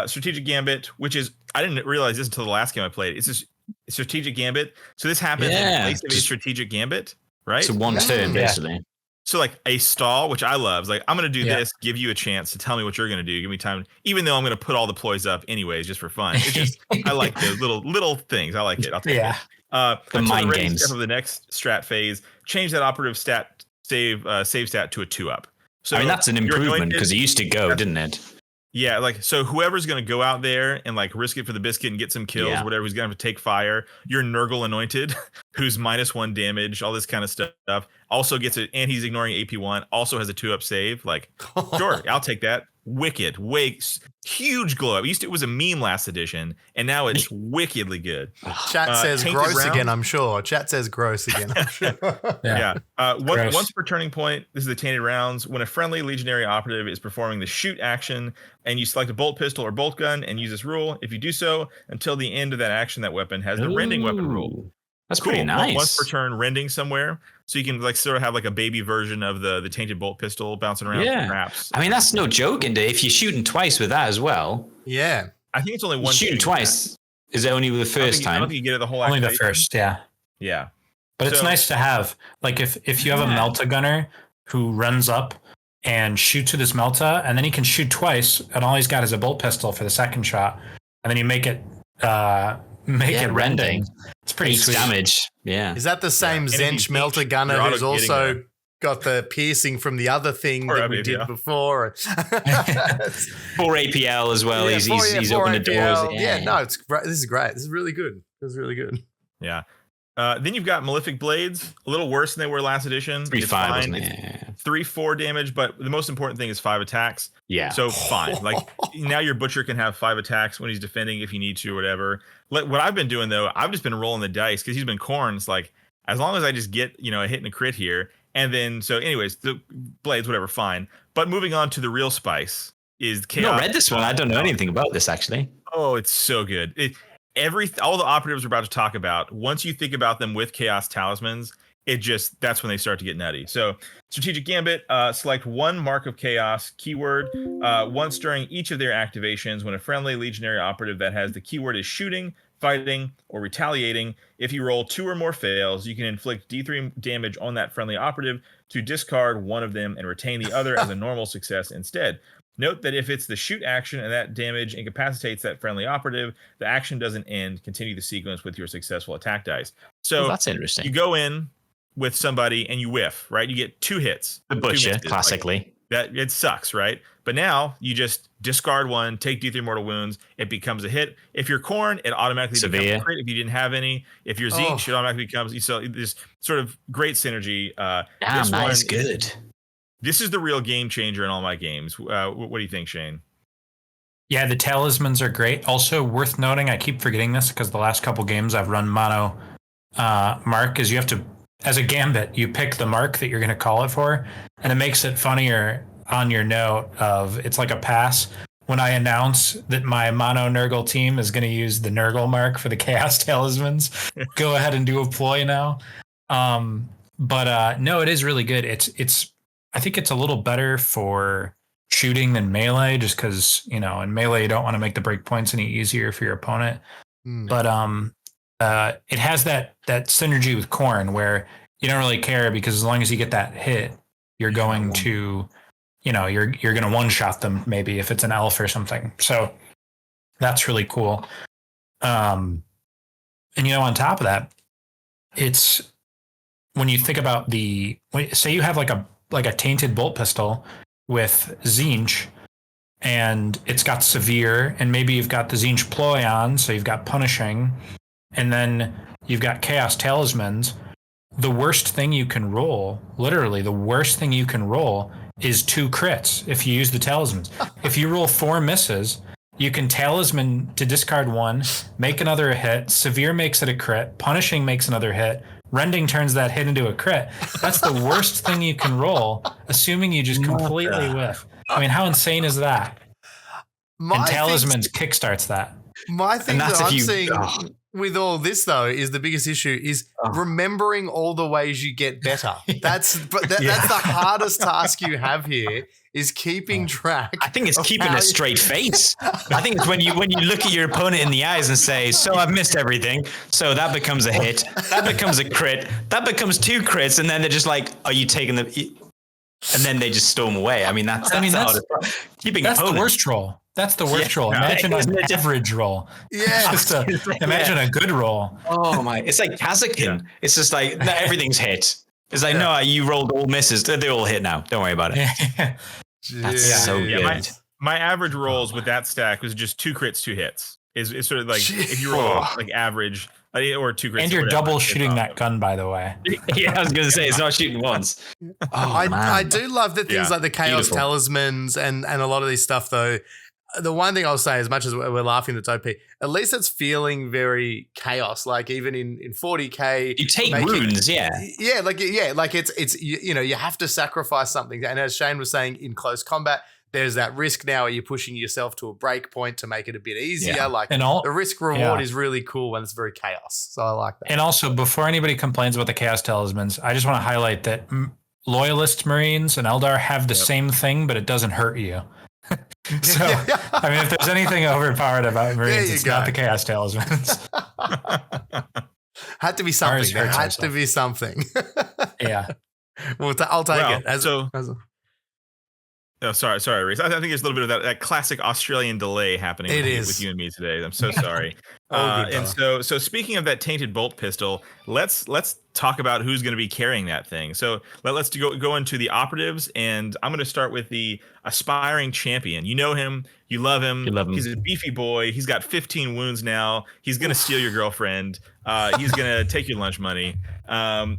strategic gambit, which is I didn't realize this until the last game I played. It's a strategic gambit. So this happens in place of a strategic gambit, right? So one turn basically. So like a stall, which I love, is like, I'm going to do this, give you a chance to tell me what you're going to do. Give me time, even though I'm going to put all the ploys up anyways, just for fun. It's just, I like those little things. I like it. I'll take it. The mind games. Step of the next strat phase, change that operative stat save stat to a 2-up. So I mean, that's an improvement because it used to go, didn't it? Yeah, like, so whoever's going to go out there and like risk it for the biscuit and get some kills, whatever, who's going to have to take fire, your Nurgle Anointed, who's -1 damage, all this kind of stuff, also gets it, and he's ignoring AP1, also has a 2-up save. Like, sure, I'll take that. Wicked, huge glow up. It was a meme last edition, and now it's wickedly good. Chat says gross again, I'm sure. Chat says gross again, I'm sure. Once per turning point, this is the tainted rounds. When a friendly legionary operative is performing the shoot action, and you select a bolt pistol or bolt gun and use this rule, if you do so until the end of that action, that weapon has the rending weapon rule. That's cool. Pretty nice. Once per turn, rending somewhere, so you can like sort of have like a baby version of the tainted bolt pistol bouncing around. Perhaps. I mean, that's no joke. And if you're shooting twice with that as well, I think it's only one. Shooting twice. Is it only the first time? I don't think you get it the whole. Only the first, yeah. But it's nice to have, like, if you have a Melta gunner who runs up and shoots with his Melta, and then he can shoot twice, and all he's got is a bolt pistol for the second shot, and then you make it rending. It's pretty sweet damage. Yeah. Is that the same Tzeentch Melta gunner who's also got the piercing from the other thing that we did before? 4 APL as well. He's opened the doors. It's great. This is great. This is really good. This is really good. Yeah. Then you've got Malefic Blades, a little worse than they were last edition. 3-5, wasn't it? 3-4 damage, but the most important thing is 5 attacks. Yeah. So fine. Like now your butcher can have 5 attacks when he's defending if you need to or whatever. What I've been doing though, I've just been rolling the dice because he's been corn. It's like, as long as I just get, a hit and a crit here. And then, so anyways, the blades, whatever, fine. But moving on to the real spice, is I've not read this one. I don't know anything about this actually. Oh, it's so good. All the operatives we're about to talk about, once you think about them with Chaos Talismans, that's when they start to get nutty. So Strategic Gambit, select one Mark of Chaos keyword once during each of their activations when a friendly Legionary operative that has the keyword is shooting, fighting, or retaliating. If you roll 2 or more fails, you can inflict D3 damage on that friendly operative to discard one of them and retain the other as a normal success instead. Note that if it's the shoot action and that damage incapacitates that friendly operative, the action doesn't end. Continue the sequence with your successful attack dice. So that's interesting. You go in with somebody and you whiff, right? You get 2 hits. The butcher, classically. That it sucks, right? But now you just discard 1, take D3 mortal wounds. It becomes a hit. If you're Khorne, it automatically becomes a crit. If you didn't have any, if you're Tzeentch, it automatically becomes. So this sort of great synergy. Damn, that is good. This is the real game changer in all my games. What do you think, Shane? Yeah, the talismans are great. Also worth noting, I keep forgetting this because the last couple games I've run mono mark, is you have to, as a gambit, you pick the mark that you're going to call it for, and it makes it funnier on your note of it's like a pass. When I announce that my mono Nurgle team is going to use the Nurgle mark for the Chaos Talismans, go ahead and do a ploy now. But no, it is really good. I think it's a little better for shooting than melee, just because, in melee you don't want to make the break points any easier for your opponent. But it has that synergy with Khorne where you don't really care, because as long as you get that hit, you're going to, you're going to one shot them, maybe if it's an elf or something. So that's really cool. And on top of that, it's when you think about say you have like a tainted bolt pistol with Tzeentch, and it's got severe, and maybe you've got the Tzeentch ploy on, so you've got punishing, and then you've got Chaos Talismans. The worst thing you can roll, literally the worst thing you can roll, is 2 crits if you use the talismans. If you roll 4 misses, you can talisman to discard 1, make another hit, severe makes it a crit, punishing makes another hit, rending turns that hit into a crit. That's the worst thing you can roll, assuming you just completely whiff. I mean, how insane is that? And talismans kickstarts that. My thing that I'm seeing with all this, though, is the biggest issue is remembering all the ways you get better. That's the hardest task you have here, is keeping track. I think it's keeping a straight face. I think it's when you look at your opponent in the eyes and say, so I've missed everything. So that becomes a hit. That becomes a crit. That becomes 2 crits. And then they're just like, are you taking them? And then they just storm away. I mean, that's the hardest part. That's the worst roll. That's the worst roll. Imagine an average roll. Yeah. Imagine a good roll. Oh my! It's like Kazakhstan. Yeah. It's just like everything's hit. It's like no, you rolled all misses. They're all hit now. Don't worry about it. That's so good. My average rolls with that stack was just 2 crits, 2 hits. Is sort of like if you roll like average or 2 crits. And you're double shooting that gun, by the way. Yeah, I was going to say it's not shooting once. I do love the things like the Chaos Talismans and a lot of these stuff though. The one thing I'll say, as much as we're laughing that's OP, at least it's feeling very chaos. Like even in 40k, you take runes, like it's you have to sacrifice something. And as Shane was saying, in close combat, there's that risk now where you're pushing yourself to a break point to make it a bit easier. Yeah. Like the risk reward is really cool when it's very chaos. So I like that. And also, before anybody complains about the Chaos Talismans, I just want to highlight that Loyalist Marines and Eldar have the same thing, but it doesn't hurt you. So, I mean, if there's anything overpowered about Marines, it's not the Chaos Talismans. Had to be something. There had to be something. Yeah. Well, I'll take it. Oh, sorry, Reese. I think there's a little bit of that classic Australian delay happening with you and me today. I'm so sorry. And so speaking of that tainted bolt pistol, let's talk about who's going to be carrying that thing. So let's go into the operatives, and I'm going to start with the aspiring champion. You know him, you love him. He's a beefy boy. He's got 15 wounds now. He's going to steal your girlfriend. He's going to take your lunch money.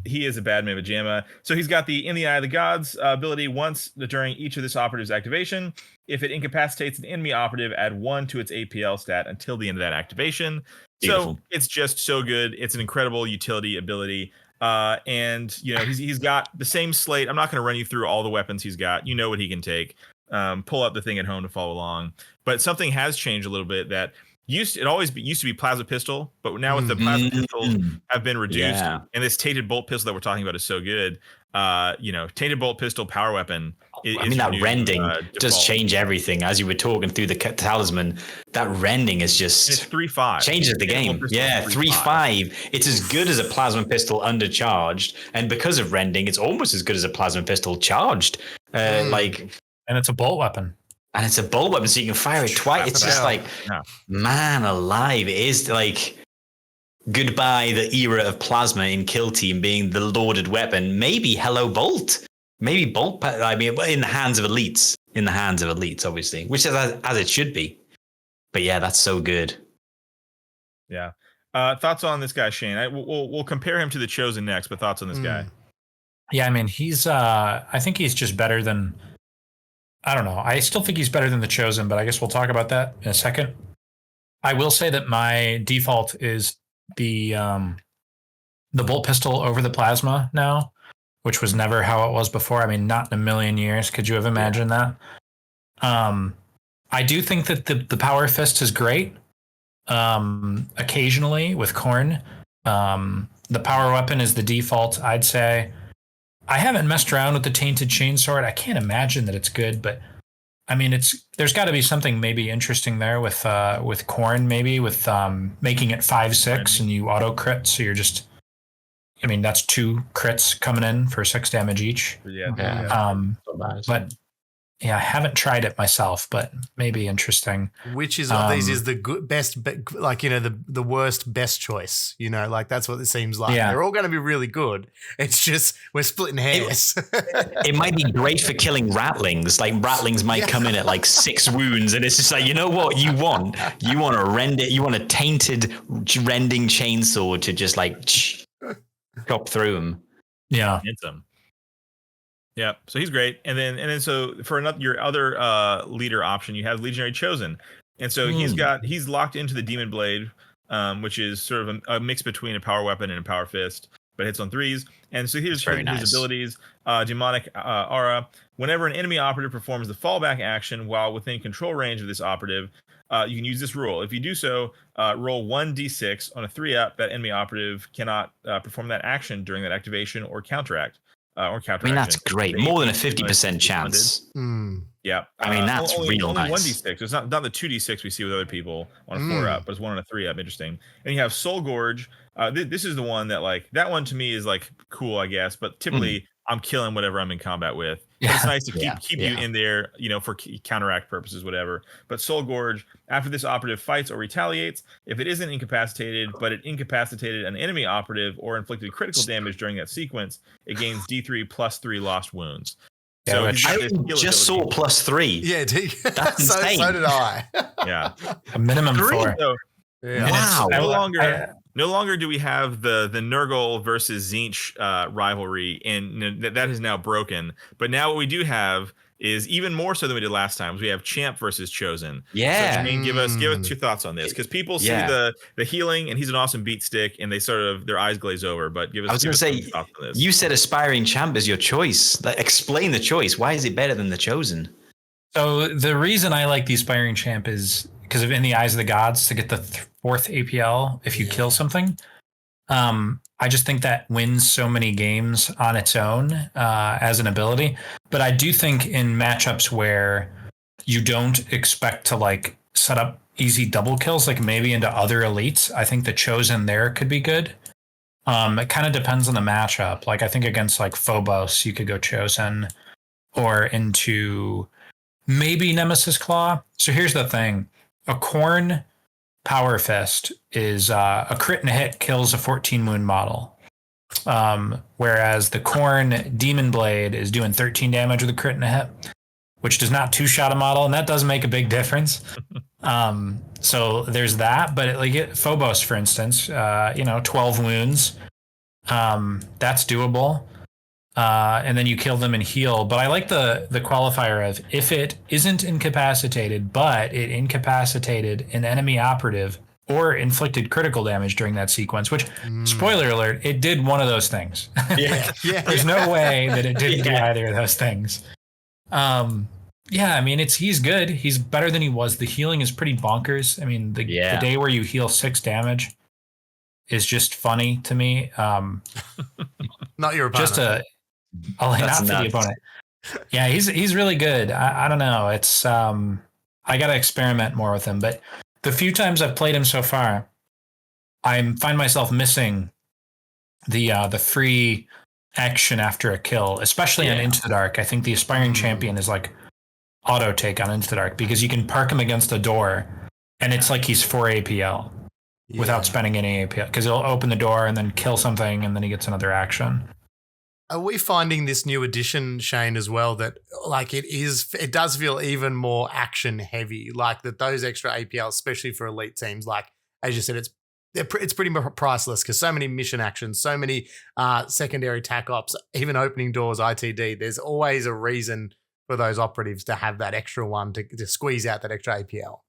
He is a bad mamma jamma. So he's got the In the Eye of the Gods ability once during each of this operative's activation. If it incapacitates an enemy operative, add 1 to its APL stat until the end of that activation. Beautiful. So it's just so good. It's an incredible utility ability. And he's got the same slate. I'm not going to run you through all the weapons he's got. You know what he can take. pull up the thing at home to follow along. But something has changed a little bit that used to be plasma pistol, but now with the plasma pistols have been reduced, and this tainted bolt pistol that we're talking about is so good. Tainted bolt pistol power weapon. I mean, that rending does change everything. As you were talking through the talisman, that rending is just it's 3-5 changes the game. Yeah, 3-5. It's as good as a plasma pistol undercharged, and because of rending, it's almost as good as a plasma pistol charged. And it's a bolt weapon. And it's a bolt weapon, so you can fire it twice. It's just like, man alive. It is like goodbye the era of plasma in Kill Team being the lauded weapon. Maybe hello Bolt. Maybe Bolt. I mean, in the hands of elites. In the hands of elites, obviously, which is as it should be. But yeah, that's so good. Yeah. Thoughts on this guy, Shane? We'll compare him to the Chosen next, but thoughts on this guy? Yeah, I mean, he's. I think he's just better than. I don't know. I still think he's better than the Chosen, but I guess we'll talk about that in a second. I will say that my default is the bolt pistol over the plasma now, which was never how it was before. I mean, not in a million years. Could you have imagined that? I do think that the power fist is great. Occasionally with Khorne, the power weapon is the default, I'd say. I haven't messed around with the tainted chainsword. I can't imagine that it's good, but I mean, there's got to be something maybe interesting there with Khorne, maybe with making it 5/6 and you auto crit, so you're just. I mean, that's 2 crits coming in for 6 damage each. But yeah, I haven't tried it myself, but maybe interesting. Which is of these is the best, like, the worst best choice, like that's what it seems like. Yeah. They're all going to be really good. It's just we're splitting hairs. It might be great for killing ratlings. Like ratlings might come in at like 6 wounds, and it's just like, you know what you want? You want a tainted rending chainsaw to just like chop through them. Yeah. Hit them. Yeah, so he's great, and then so for your other leader option, you have Legionary Chosen, and so he's locked into the Demon Blade, which is sort of a mix between a power weapon and a power fist, but hits on 3s. And so here's his abilities: Demonic Aura. Whenever an enemy operative performs the fallback action while within control range of this operative, you can use this rule. If you do so, roll 1d6 on a 3-up. That enemy operative cannot perform that action during that activation or counteract. I mean, that's great. More than a 50% chance. Yeah. I mean, that's only nice. 1d6. It's not the 2d6 we see with other people on a 4-up, but it's 1 on a 3-up. Interesting. And you have Soul Gorge. This is the one that, like, that one to me is, like, cool, I guess. But typically, I'm killing whatever I'm in combat with. But it's nice to keep you in there, for counteract purposes, whatever. But Soul Gorge, after this operative fights or retaliates, if it isn't incapacitated, but it incapacitated an enemy operative or inflicted critical damage during that sequence, it gains D3 plus 3 lost wounds. So I just saw +3. Yeah, that's insane. So did I. Yeah, a minimum 4. So, wow. No longer do we have the Nurgle versus Tzeentch rivalry, and that is now broken. But now what we do have is even more so than we did last time. We have Champ versus Chosen. Yeah. So Jermaine, give us your thoughts on this, because people see the healing and he's an awesome beat stick, and they sort of their eyes glaze over. But give us. I was going to say, thoughts on this. You said Aspiring Champ is your choice. Explain the choice. Why is it better than the Chosen? So the reason I like the Aspiring Champ is because of In the Eyes of the Gods to get the 4th APL if you kill something. I just think that wins so many games on its own as an ability. But I do think in matchups where you don't expect to like set up easy double kills, like maybe into other elites, I think the Chosen there could be good. It kind of depends on the matchup. Like I think against like Phobos, you could go Chosen, or into maybe Nemesis Claw. So here's the thing. A Khorne Power Fist is a crit and a hit kills a 14 wound model. Whereas the Khorne Demon Blade is doing 13 damage with a crit and a hit, which does not 2-shot a model, and that does make a big difference. So there's that. But Phobos, for instance, 12 wounds. That's doable. And then you kill them and heal. But I like the qualifier of if it isn't incapacitated, but it incapacitated an enemy operative or inflicted critical damage during that sequence, which, spoiler alert, it did one of those things. There's no way that it didn't do either of those things. Yeah, I mean, he's good. He's better than he was. The healing is pretty bonkers. I mean, the day where you heal 6 damage is just funny to me. Not your opponent. Not for the opponent. Yeah, he's really good. I don't know. It's I gotta experiment more with him. But the few times I've played him so far, I find myself missing the free action after a kill, especially on Into the Dark. I think the Aspiring Champion is like auto take on Into the Dark because you can park him against a door and it's like he's 4 APL without spending any APL because he'll open the door and then kill something and then he gets another action. Are we finding this new edition, Shane, as well, that like it does feel even more action heavy, like that those extra APLs, especially for elite teams, like as you said, it's pretty priceless because so many mission actions, so many secondary tac ops, even opening doors, ITD, there's always a reason for those operatives to have that extra one to squeeze out that extra APL.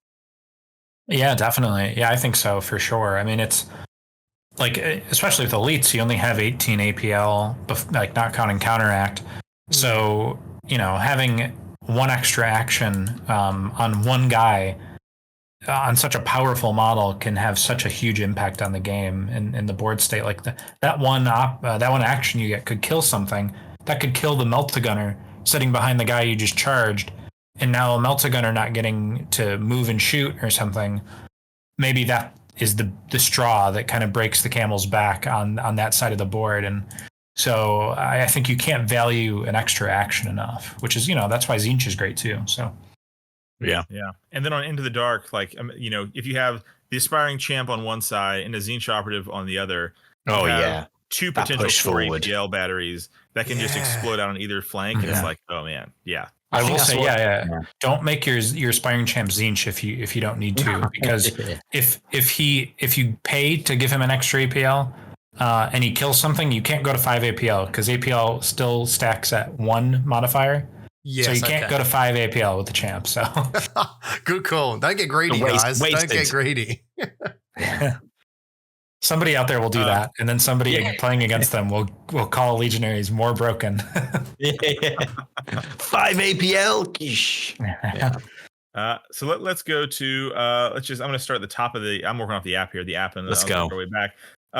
Yeah, definitely. Yeah, I think so for sure. I mean, it's like, especially with elites, you only have 18 APL, like not counting counteract. So, having one extra action on one guy on such a powerful model can have such a huge impact on the game and the board state. Like that one action you get could kill something. That could kill the Melta-Gunner sitting behind the guy you just charged. And now a Melta-Gunner not getting to move and shoot or something. Maybe that is the straw that kind of breaks the camel's back on that side of the board. And so I think you can't value an extra action enough, which is, that's why Tzeentch is great too. So. Yeah. And then on Into the Dark, like, if you have the Aspiring Champ on one side and a Tzeentch Operative on the other. Two potential 4 APL batteries that can just explode out on either flank. It's like, oh man. Yeah. I will say, don't make your Aspiring Champ Tzeentch if you don't need to, because if you pay to give him an extra APL and he kills something, you can't go to 5 APL because APL still stacks at 1 modifier. Yes, so you can't go to 5 APL with the champ. So good call. Don't get greedy, guys. Don't get greedy. Somebody out there will do that, and then somebody playing against them will call Legionaries more broken. 5 APL. So let's go to I'm going to start at the top of I'm working off the app here. The app, and let's go our way back.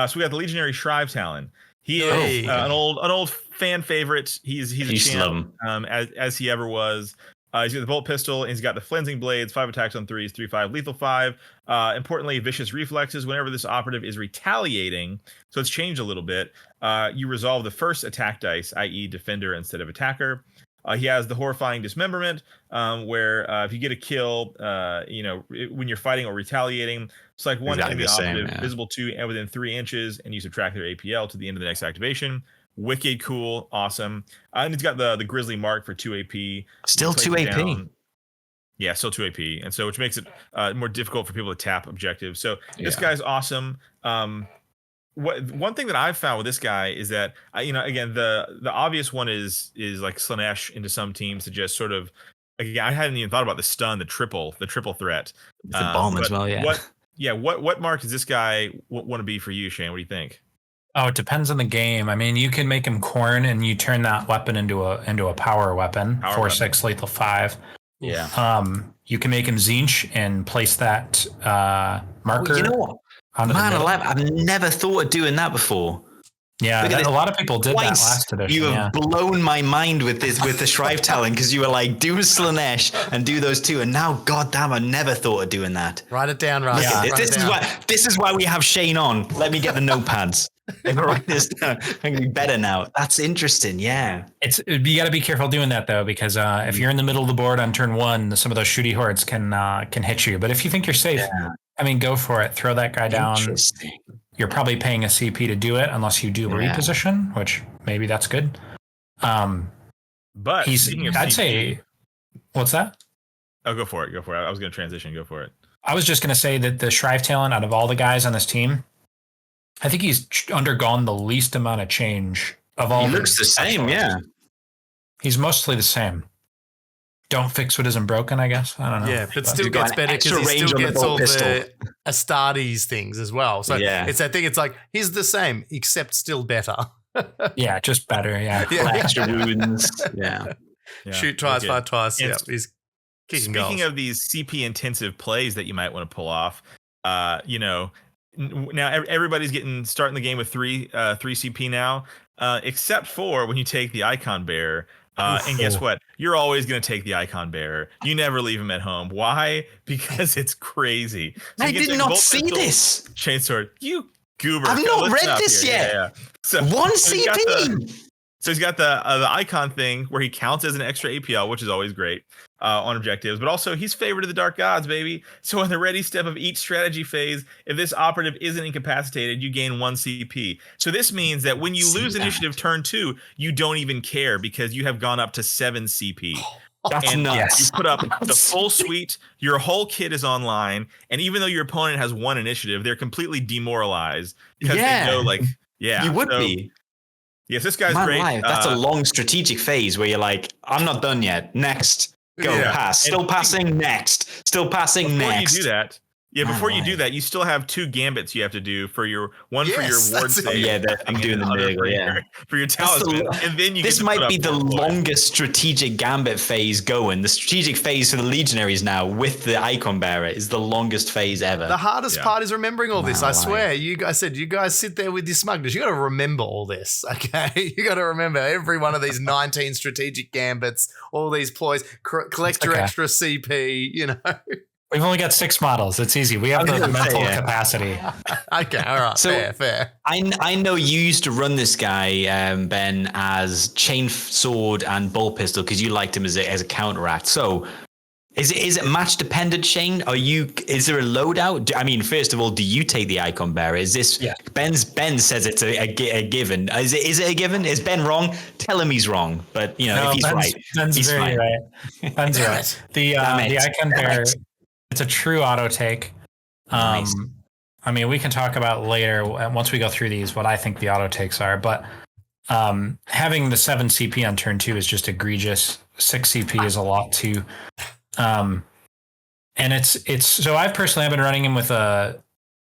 So we got the Legionary Shrive Talon. He is an old fan favorite. He's a champ, as he ever was. He's got the bolt pistol, and he's got the flensing blades, 5 attacks on 3s, 3/5, lethal 5. Importantly, vicious reflexes whenever this operative is retaliating. So it's changed a little bit. You resolve the first attack dice, i.e. defender instead of attacker. He has the horrifying dismemberment, where if you get a kill, when you're fighting or retaliating, it's like one enemy operative visible to and within 3 inches, and you subtract their APL to the end of the next activation. Wicked cool, awesome. And he's got the Grizzly Mark for 2 AP. Still 2 AP. Yeah, still 2 AP, and so which makes it more difficult for people to tap objectives. So this guy's awesome. One thing that I've found with this guy is that again the obvious one is like Slaanesh into some teams to just sort of, again, I hadn't even thought about the stun, the triple threat. The bomb as well. What mark does this guy want to be for you, Shane? What do you think? Oh, it depends on the game. I mean, you can make him Corn and you turn that weapon into a power weapon, 4/6 lethal 5. Yeah. You can make him Tzeentch and place that marker. You know what? Man alive, I've never thought of doing that before. Yeah, a lot of people did that last edition. You have blown my mind with the Shrive Talon, because you were like, do Slaanesh and do those 2, and now, goddamn, I never thought of doing that. Write it down, Russ. Yeah. This is why we have Shane on. Let me get the notepads. Let me write this down. I'm gonna be better now. That's interesting. Yeah, you got to be careful doing that though, because if you're in the middle of the board on turn 1, some of those shooty hordes can hit you. But if you think you're safe, I mean, go for it. Throw that guy down. You're probably paying a CP to do it, unless you do reposition, which maybe that's good. But I'd say, what's that? Oh, go for it. I was going to transition. Go for it. I was just going to say that the Shrive Talon, out of all the guys on this team, I think he's undergone the least amount of change of all. He looks the same, yeah. He's mostly the same. Don't fix what isn't broken, I guess. I don't know. Yeah, but still gets better because he still gets all the Astartes things as well. So it's that thing. It's like, he's the same, except still better. Yeah, just better. Yeah. Extra wounds. Yeah. Shoot twice, fire twice. And Yeah, he's kicking speaking goals. of these CP intensive plays that you might want to pull off, you know, now everybody's starting the game with three CP now, except for when you take the icon bearer. And guess what? You're always going to take the icon bearer. You never leave him at home. Why? Because it's crazy. So I did not see this. Chainsword. You goober. I've not read this yet. Yeah. So, One so CP. he's got the icon thing where he counts as an extra APL, which is always great on objectives. But also, he's favored of the Dark Gods, baby. So in the ready step of each strategy phase, if this operative isn't incapacitated, you gain 1 CP. So this means that when you lose initiative turn 2, you don't even care because you have gone up to 7 CP. That's nuts. You put up the full suite, your whole kit is online, and even though your opponent has 1 initiative, they're completely demoralized because they know, like, you would be. Yes, this guy's Man great. Alive, that's a long strategic phase where you're like, I'm not done yet. Next. Go, pass. Still passing, next. Still passing, next. Before you do that, before you do that, you still have 2 gambits you have to do for your for your ward save. Yeah, I'm doing the niggle, for your talisman. And then you this might be the longest strategic gambit phase going. The strategic phase for the Legionaries now with the icon bearer is the longest phase ever. The hardest part is remembering all this. I swear. You guys sit there with your smugness. You got to remember all this, okay? You got to remember every one of these 19 strategic gambits, all these ploys, collect your extra CP, you know. We've only got 6 models. It's easy. We have the mental capacity. Okay, all right. So fair. I know you used to run this guy, Ben, as chain sword and bolt pistol because you liked him as a counteract. So is it match dependent, Shane? Is there a loadout? I mean, first of all, do you take the icon bearer? Is this Ben says it's a given? Is it a given? Is Ben wrong? Tell him he's wrong. But if he's right, Ben's he's very fine. right. Ben's right. The icon bearer. It's a true auto take. Nice. I mean, we can talk about later once we go through these what I think the auto takes are. But having the 7 CP on turn 2 is just egregious. 6 CP is a lot too. And it's so I've been running him with I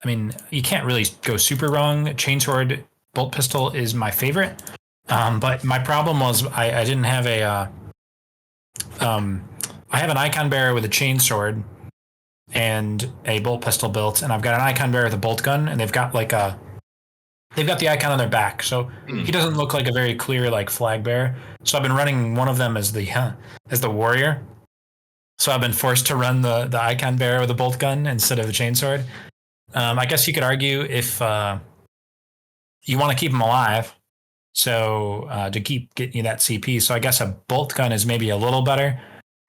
mean, you can't really go super wrong. Chainsword bolt pistol is my favorite. But my problem was I didn't have I have an icon bearer with a chainsword and a bolt pistol built, and I've got an icon bearer with a bolt gun, and they've got the icon on their back, so he doesn't look like a very clear like flag bearer. So I've been running one of them as the warrior. So I've been forced to run the icon bearer with a bolt gun instead of the chainsword. I guess you could argue if you want to keep him alive, so to keep getting you that CP. So I guess a bolt gun is maybe a little better.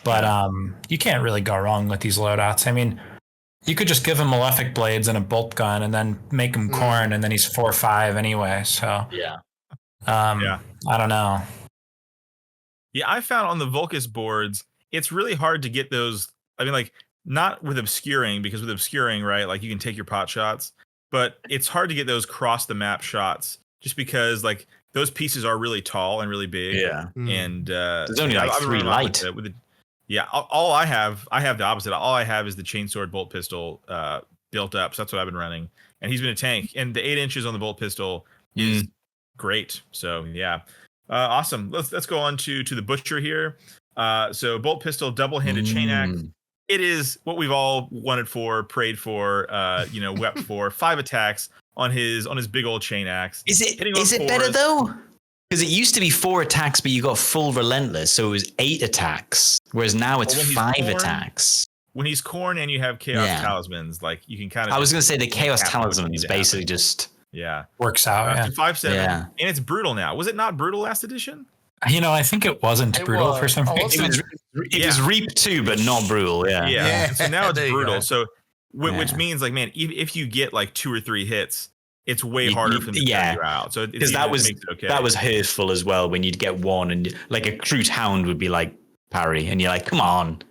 But you can't really go wrong with these loadouts. I mean, you could just give him malefic blades and a bolt gun and then make him corn, and then he's 4/5 anyway. So I don't know. Yeah, I found on the Vulcus boards, it's really hard to get those. I mean, like, not with obscuring, because with obscuring, right, like you can take your pot shots, but it's hard to get those cross the map shots just because like those pieces are really tall and really big. Yeah. And there's only like 3 light. Yeah, all I have the opposite. All I have is the chainsword bolt pistol built up. So that's what I've been running. And he's been a tank. And the 8 inches on the bolt pistol is great. So yeah, awesome. Let's go on to the butcher here. So bolt pistol, double-handed chain axe. It is what we've all wanted for, prayed for, wept for. 5 attacks on his big old chain axe. Is it better though? Because it used to be 4 attacks, but you got full relentless, so it was 8 attacks. Whereas now it's 5 attacks. When he's corn and you have chaos talismans, like you can kind of. I was going to say the chaos talismans basically just works out. 5/7, and it's brutal now. Was it not brutal last edition? I think it wasn't brutal for some reason. It was Reap 2, but not brutal. Yeah. So now it's brutal. So which means like, man, if you get like 2 or 3 hits, it's way harder for them to get you out. So because that was hurtful as well when you'd get 1 and like a Crute Hound would be like parry, and you're like, come on,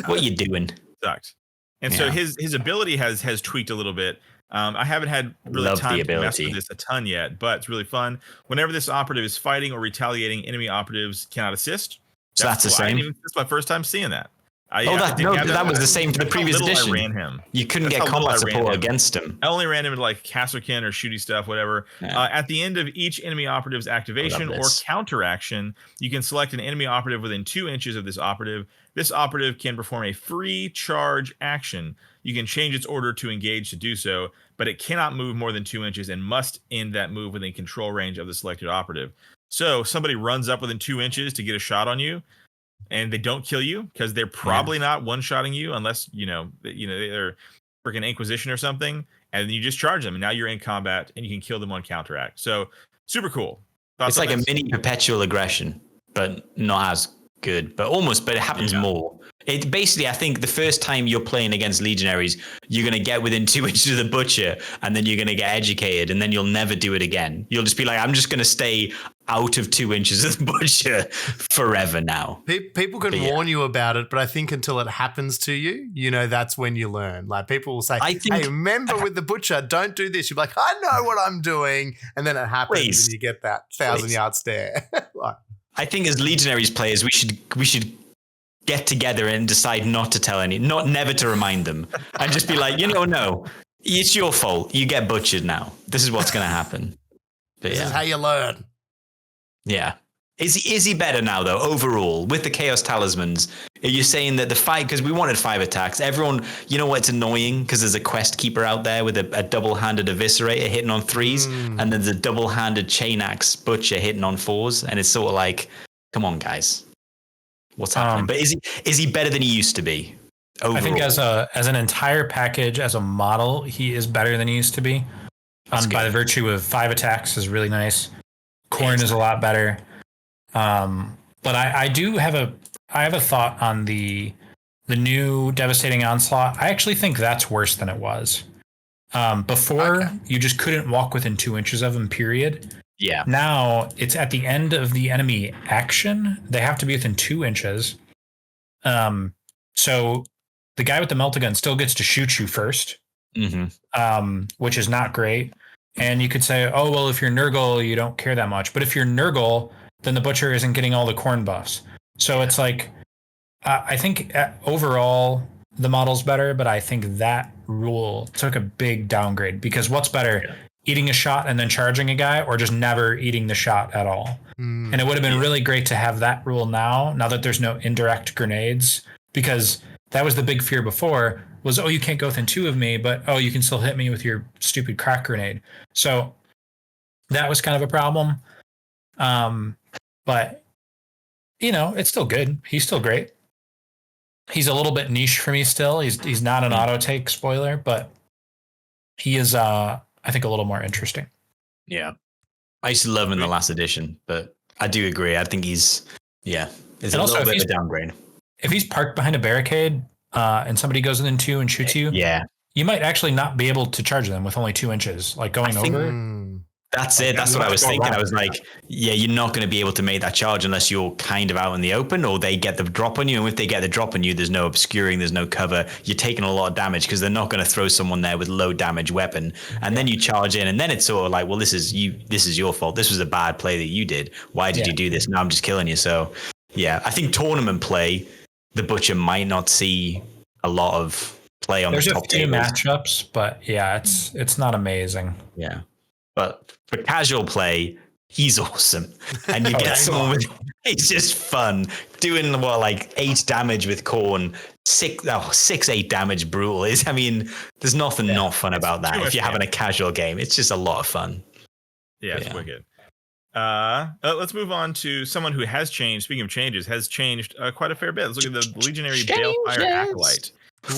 what are you doing? Sucked. And so his ability has tweaked a little bit. I haven't had really time to mess with this a ton yet, but it's really fun. Whenever this operative is fighting or retaliating, enemy operatives cannot assist. So that's the same. This is my first time seeing that. That was the same for the previous edition. I ran him. You couldn't get combat support against him. I only ran him into like Casterkin or shooty stuff, whatever. Yeah. At the end of each enemy operative's activation or counteraction, you can select an enemy operative within 2 inches of this operative. This operative can perform a free charge action. You can change its order to engage to do so, but it cannot move more than 2 inches and must end that move within control range of the selected operative. So somebody runs up within 2 inches to get a shot on you, and they don't kill you because they're probably not one-shotting you unless they're freaking Inquisition or something, and you just charge them, and now you're in combat and you can kill them on counteract. So super cool. It's like a mini perpetual aggression, but not as good, but it happens more. It basically, I think the first time you're playing against Legionaries, you're going to get within 2 inches of the Butcher, and then you're going to get educated, and then you'll never do it again. You'll just be like, I'm just going to stay out of 2 inches of the Butcher forever now. People can warn you about it, but I think until it happens to you, that's when you learn. Like people will say, hey, remember with the Butcher, don't do this. You're like, I know what I'm doing. And then it happens and you get that 1,000-yard stare. I think as Legionaries players, we should get together and decide not to tell never to remind them, and just be like, no, it's your fault. You get butchered now. This is what's going to happen. This is how you learn. Yeah. Is he better now though? Overall, with the Chaos Talismans, are you saying that the fight, because we wanted 5 attacks, everyone, it's annoying because there's a quest keeper out there with a double-handed eviscerator hitting on 3s, and then the double-handed chain axe butcher hitting on 4s, and it's sort of like, come on, guys. What's happening? But is he better than he used to be? Overall? I think as an entire package, as a model, he is better than he used to be. By the virtue of 5 attacks is really nice. Corn is a lot better. But I do have a thought on the new Devastating Onslaught. I actually think that's worse than it was. Before you just couldn't walk within 2 inches of him, period. Yeah. Now it's at the end of the enemy action. They have to be within 2 inches. So the guy with the melta-gun still gets to shoot you first, which is not great. And you could say, oh, well, if you're Nurgle, you don't care that much. But if you're Nurgle, then the Butcher isn't getting all the corn buffs. So it's like, I think overall the model's better, but I think that rule took a big downgrade, because what's better, eating a shot and then charging a guy, or just never eating the shot at all? And it would have been really great to have that rule now that there's no indirect grenades, because that was the big fear before was, oh, you can't go within 2 of me, but oh, you can still hit me with your stupid crack grenade. So that was kind of a problem. But it's still good. He's still great. He's a little bit niche for me still. He's not an auto take spoiler, but he is I think a little more interesting. Yeah. I used to love him in the last edition, but I do agree. I think it's a little bit of a downgrade. If he's parked behind a barricade and somebody goes in 2 and shoots you, you might actually not be able to charge them with only 2 inches, like going over. That's it. That's what I was thinking. I was like, you're not going to be able to make that charge unless you're kind of out in the open, or they get the drop on you. And if they get the drop on you, there's no obscuring, there's no cover. You're taking a lot of damage because they're not going to throw someone there with low damage weapon. And then you charge in, and then it's sort of like, well, this is your fault. This was a bad play that you did. Why did you do this? Now I'm just killing you. So yeah, I think tournament play, the Butcher might not see a lot of play on the top tables. There's a few matchups, but yeah, it's not amazing. Yeah. But for casual play, he's awesome. And you get someone with, it's just fun. Doing 8 damage with Corn, 6-8 damage brutal. There's nothing not fun about that. If you're having a casual game, it's just a lot of fun. Yeah, it's wicked. Let's move on to someone who has changed. Speaking of changes, has changed quite a fair bit. Let's look at the Legionary Balefire Acolyte.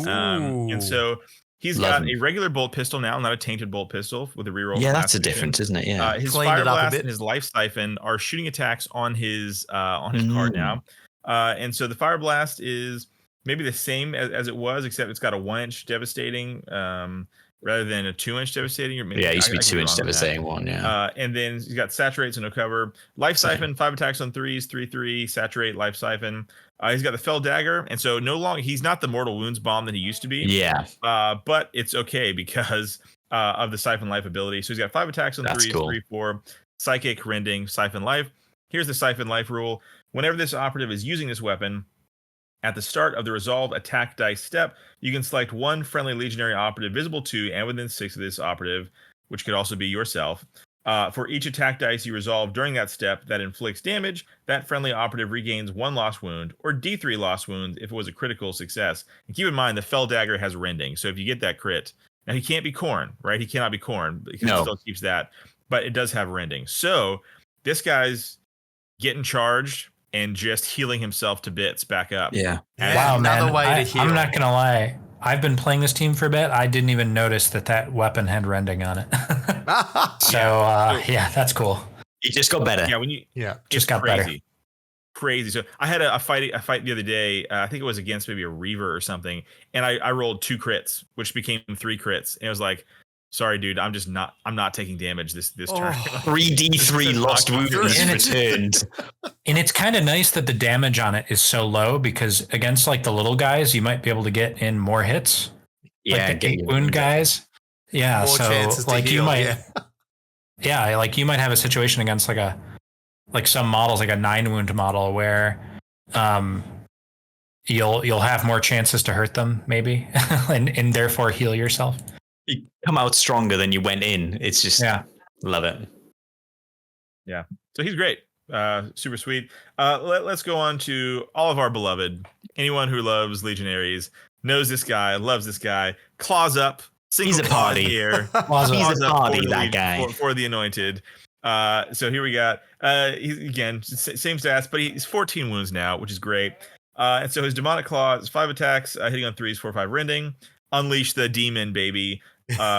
And so he's got a regular bolt pistol now, not a tainted bolt pistol with a reroll. Yeah, that's a difference, isn't it? Yeah. His Fire Blast and his Life Siphon are shooting attacks on his card now. And so the Fire Blast is maybe the same as it was, except it's got a 1-inch devastating rather than a 2-inch devastating. Or maybe, it used to be 2-inch devastating one, yeah. And then he's got Saturate, so no cover. Life Siphon, 5 attacks on 3s, 3/3, Saturate, Life Siphon. He's got the Fell Dagger, and so no longer he's not the Mortal Wounds bomb that he used to be. Yeah. But it's okay because of the Siphon Life ability. So he's got 5 attacks on 3s, 3/4, Psychic, Rending, Siphon Life. Here's the Siphon Life rule. Whenever this operative is using this weapon, At the start of the resolve attack dice step, you can select one friendly legionary operative visible to and within 6 of this operative, which could also be yourself. For each attack dice you resolve during that step that inflicts damage, that friendly operative regains 1 lost wound or D3 lost wounds if it was a critical success. And keep in mind, the Fell Dagger has rending, so if you get that crit, now he can't be Khorne, right? He cannot be Khorne because he still keeps that, but it does have rending. So this guy's getting charged and just healing himself to bits back up. Yeah. Wow, another man. way to heal. I'm not going to lie. I've been playing this team for a bit. I didn't even notice that weapon had rending on it. Yeah, that's cool. It just got better. Yeah, just got crazy. better. Crazy. So I had a fight the other day. I think it was against maybe a Reaver or something, and I rolled 2 crits, which became 3 crits. And it was like, sorry, dude, I'm not taking damage this turn. 3d3 lost wounds returned. And it's kind of nice that the damage on it is so low, because against like the little guys, you might be able to get in more hits. Yeah, like the 8 wound guys. Yeah, more so chances like to heal, you might, like you might have a situation against like some models, like a 9 wound model, where you'll have more chances to hurt them, maybe, and therefore heal yourself. You come out stronger than you went in. It's just love it. Yeah, so he's great. Super sweet. Let's go on to all of our beloved. Anyone who loves Legionaries knows this guy, loves this guy. Claws up. He's a party here. He's a party, that guy. For the anointed. So here we got, he's, again, same stats, but he's 14 wounds now, which is great. And so his demonic claw is 5 attacks, hitting on 3s, 4, 5 rending. Unleash the demon, baby.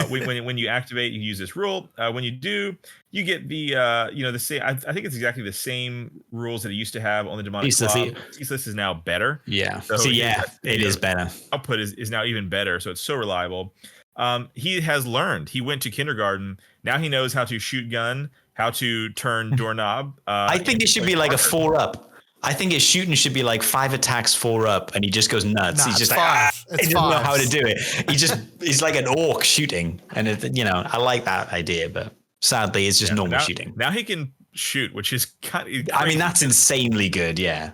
When you activate, you use this rule. When you do, you get the the same. I think it's exactly the same rules that it used to have on the demonic claw. Ceaseless is now better. Yeah. So it is better. Output is now even better. So it's so reliable. He has learned. He went to kindergarten. Now he knows how to shoot gun, how to turn doorknob. I think it should be like a 4-up. I think his shooting should be like 5 attacks, 4-up, and he just goes nuts. He's just like, he doesn't know how to do it. He's like an orc shooting, and I like that idea, but sadly, it's just normal shooting. Now he can shoot, which is kind of. I mean, that's insanely good, yeah.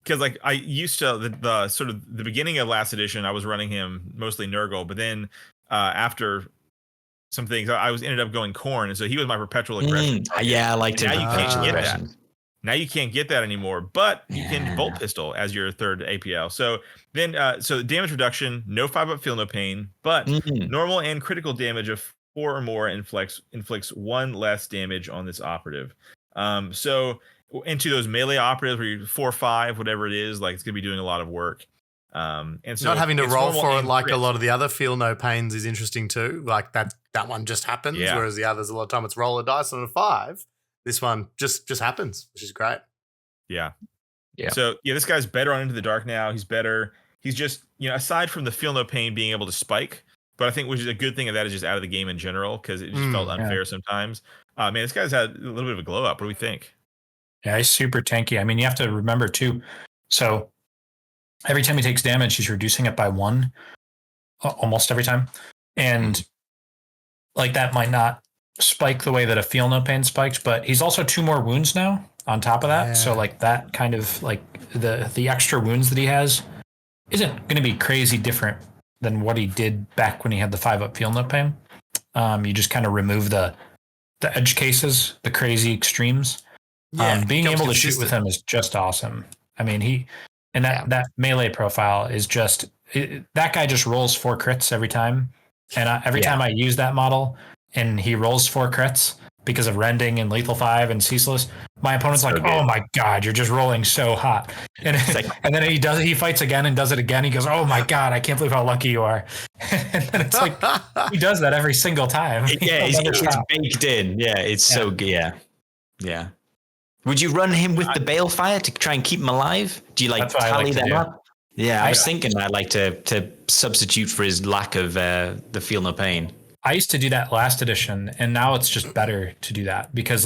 Because like I used to the sort of the beginning of last edition, I was running him mostly Nurgle, but then after some things, I ended up going Khorne, and so he was my perpetual aggression. Yeah, I liked him. Now you can't get that. Now you can't get that anymore, but you can bolt pistol as your 3rd APL. So then, so damage reduction, no 5-up, feel no pain, but normal and critical damage of 4 or more inflicts 1 less damage on this operative. So into those melee operatives where you're 4-5, whatever it is, like it's gonna be doing a lot of work. And so not having to roll for it like a lot of the other feel no pains is interesting too. Like that one just happens, whereas the others a lot of time it's roll a dice on a 5. This one just happens, which is great. Yeah. So this guy's better on Into the Dark now. He's better. He's just, aside from the feel no pain being able to spike, but I think which is a good thing of that is just out of the game in general, because it just felt unfair sometimes. Man, this guy's had a little bit of a glow up. What do we think? Yeah, he's super tanky. I mean, you have to remember too. So every time he takes damage, he's reducing it by 1 almost every time. And like that might not spike the way that a feel no pain spikes, but he's also 2 more wounds now on top of that. So like that kind of like the extra wounds that he has isn't going to be crazy different than what he did back when he had the 5-up feel no pain. You just kind of remove the edge cases, the crazy extremes. Being able to shoot with him is just awesome. I mean, that melee profile is just that guy just rolls 4 crits every time, and every time I use that model and he rolls 4 crits because of rending and lethal 5 and ceaseless, my opponent's so like, good. Oh my god, you're just rolling so hot. And and then he fights again and does it again. He goes, oh my god, I can't believe how lucky you are. And then it's like he does that every single time. It's baked in. Yeah, it's so good. Yeah. Would you run him with the balefire to try and keep him alive? Do you tally them up? Yeah, I was thinking I'd like to substitute for his lack of the feel no pain. I used to do that last edition, and now it's just better to do that because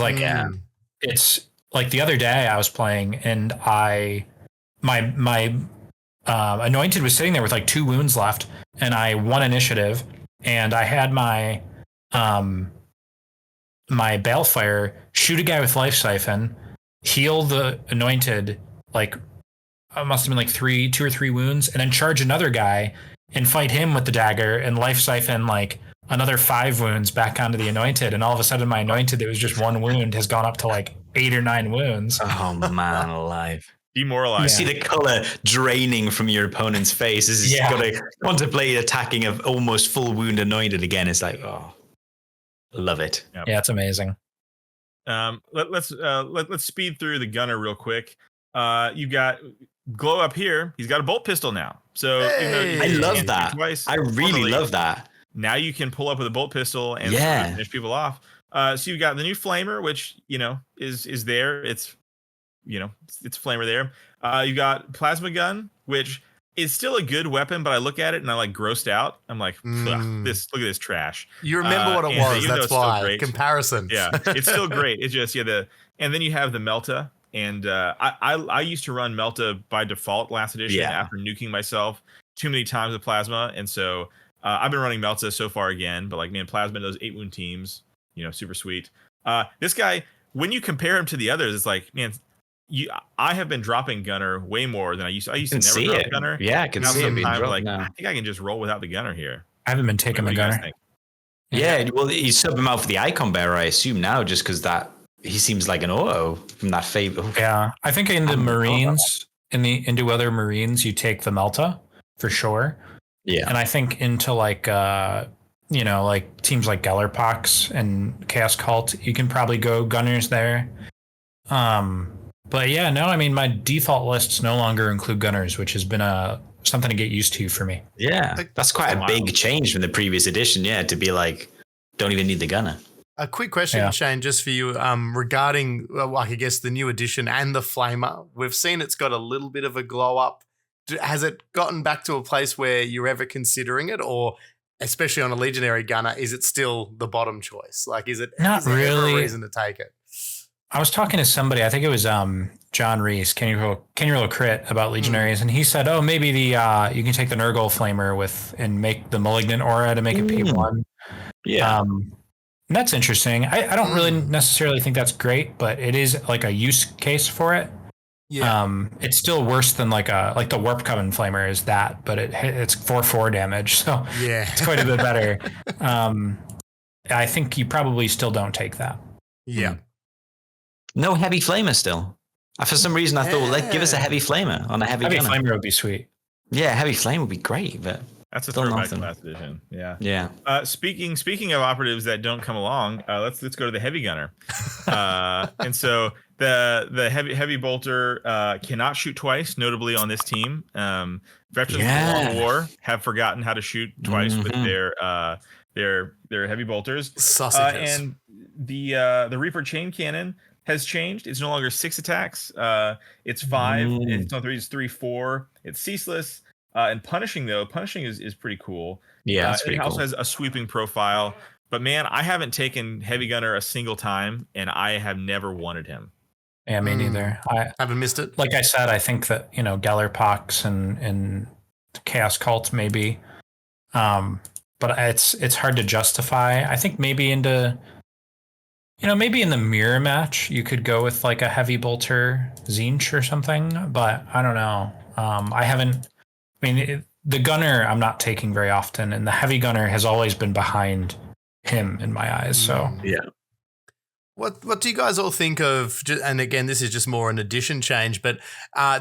it's like the other day I was playing and my anointed was sitting there with like 2 wounds left, and I won initiative, and I had my my balefire shoot a guy with life siphon, heal the anointed like must have been like 2 or 3 wounds, and then charge another guy and fight him with the dagger and life siphon like another 5 wounds back onto the anointed. And all of a sudden my anointed that was just 1 wound has gone up to like 8 or 9 wounds. Oh man, alive. Demoralized. You see the color draining from your opponent's face as he's got to contemplate attacking an almost full wound anointed again. It's like, oh, love it. Yep. Yeah, it's amazing. Let's speed through the gunner real quick. You got Glow up here. He's got a bolt pistol now. So Hey. I love that. I really love that. Now you can pull up with a bolt pistol and finish people off. So you got the new flamer, which is there. It's it's flamer there. You got plasma gun, which is still a good weapon, but I look at it and I like grossed out. I'm like, look at this trash. You remember what it was? That's why comparison. Yeah, it's still great. It's just and then you have the Melta. And I used to run Melta by default last edition after nuking myself too many times with Plasma. And so I've been running Melta so far again. But like, man, Plasma in those 8 wound teams, super sweet. This guy, when you compare him to the others, it's like, man, I have been dropping Gunner way more than I used to. I used to never drop Gunner. Yeah, I can see it being dropped now. I think I can just roll without the Gunner here. I haven't been taking the Gunner. Yeah, well, you sub him out for the icon bearer, I assume now, just because he seems like an auto from that favor. Yeah, I think in the Marines, into other Marines, you take the Melta for sure. Yeah, and I think into like like teams like Gellerpox and Chaos Cult, you can probably go Gunners there. But yeah, no, I mean my default lists no longer include Gunners, which has been something to get used to for me. Yeah, that's quite a big change from the previous edition. Yeah, to be like, don't even need the Gunner. A quick question, Shane, just for you, regarding, I guess, the new edition and the Flamer. We've seen it's got a little bit of a glow up. Has it gotten back to a place where you're ever considering it, or especially on a Legionary Gunner, is it still the bottom choice? Like, is there ever a reason to take it? I was talking to somebody, I think it was John Reese, Can you roll a crit about Legionaries, and he said, oh, maybe you can take the Nurgle Flamer and make the Malignant Aura to make it P1. Yeah. And that's interesting. I don't really necessarily think that's great, but it is like a use case for it. Yeah. It's still worse than like the Warp Coven Flamer is that, but it's 4/4 damage, so it's quite a bit better. I think you probably still don't take that. Yeah. No heavy flamer still. For some reason, I thought, give us a heavy flamer on a heavy gunner. Flamer would be sweet. Yeah, heavy flame would be great, but that's a throwback to last edition. Yeah. Yeah. Speaking of operatives that don't come along, let's go to the heavy gunner. And so the heavy bolter cannot shoot twice, notably on this team. Veterans of War have forgotten how to shoot twice with their heavy bolters. Sausages. And the Reaper chain cannon has changed. It's no longer 6 attacks. It's 5. It's not 3. It's 3, 4. It's ceaseless. And punishing is pretty cool. Yeah, it's pretty cool. It also cool. has a sweeping profile. But man, I haven't taken Heavy Gunner a single time, and I have never wanted him. Yeah, me neither. I haven't missed it. Like I said, I think that Gellerpox and Chaos Cult maybe, but it's hard to justify. I think maybe in the mirror match you could go with like a heavy bolter Zinch or something, but I don't know. The gunner I'm not taking very often, and the heavy gunner has always been behind him in my eyes. So yeah. What do you guys all think of? And again, this is just more an addition change, but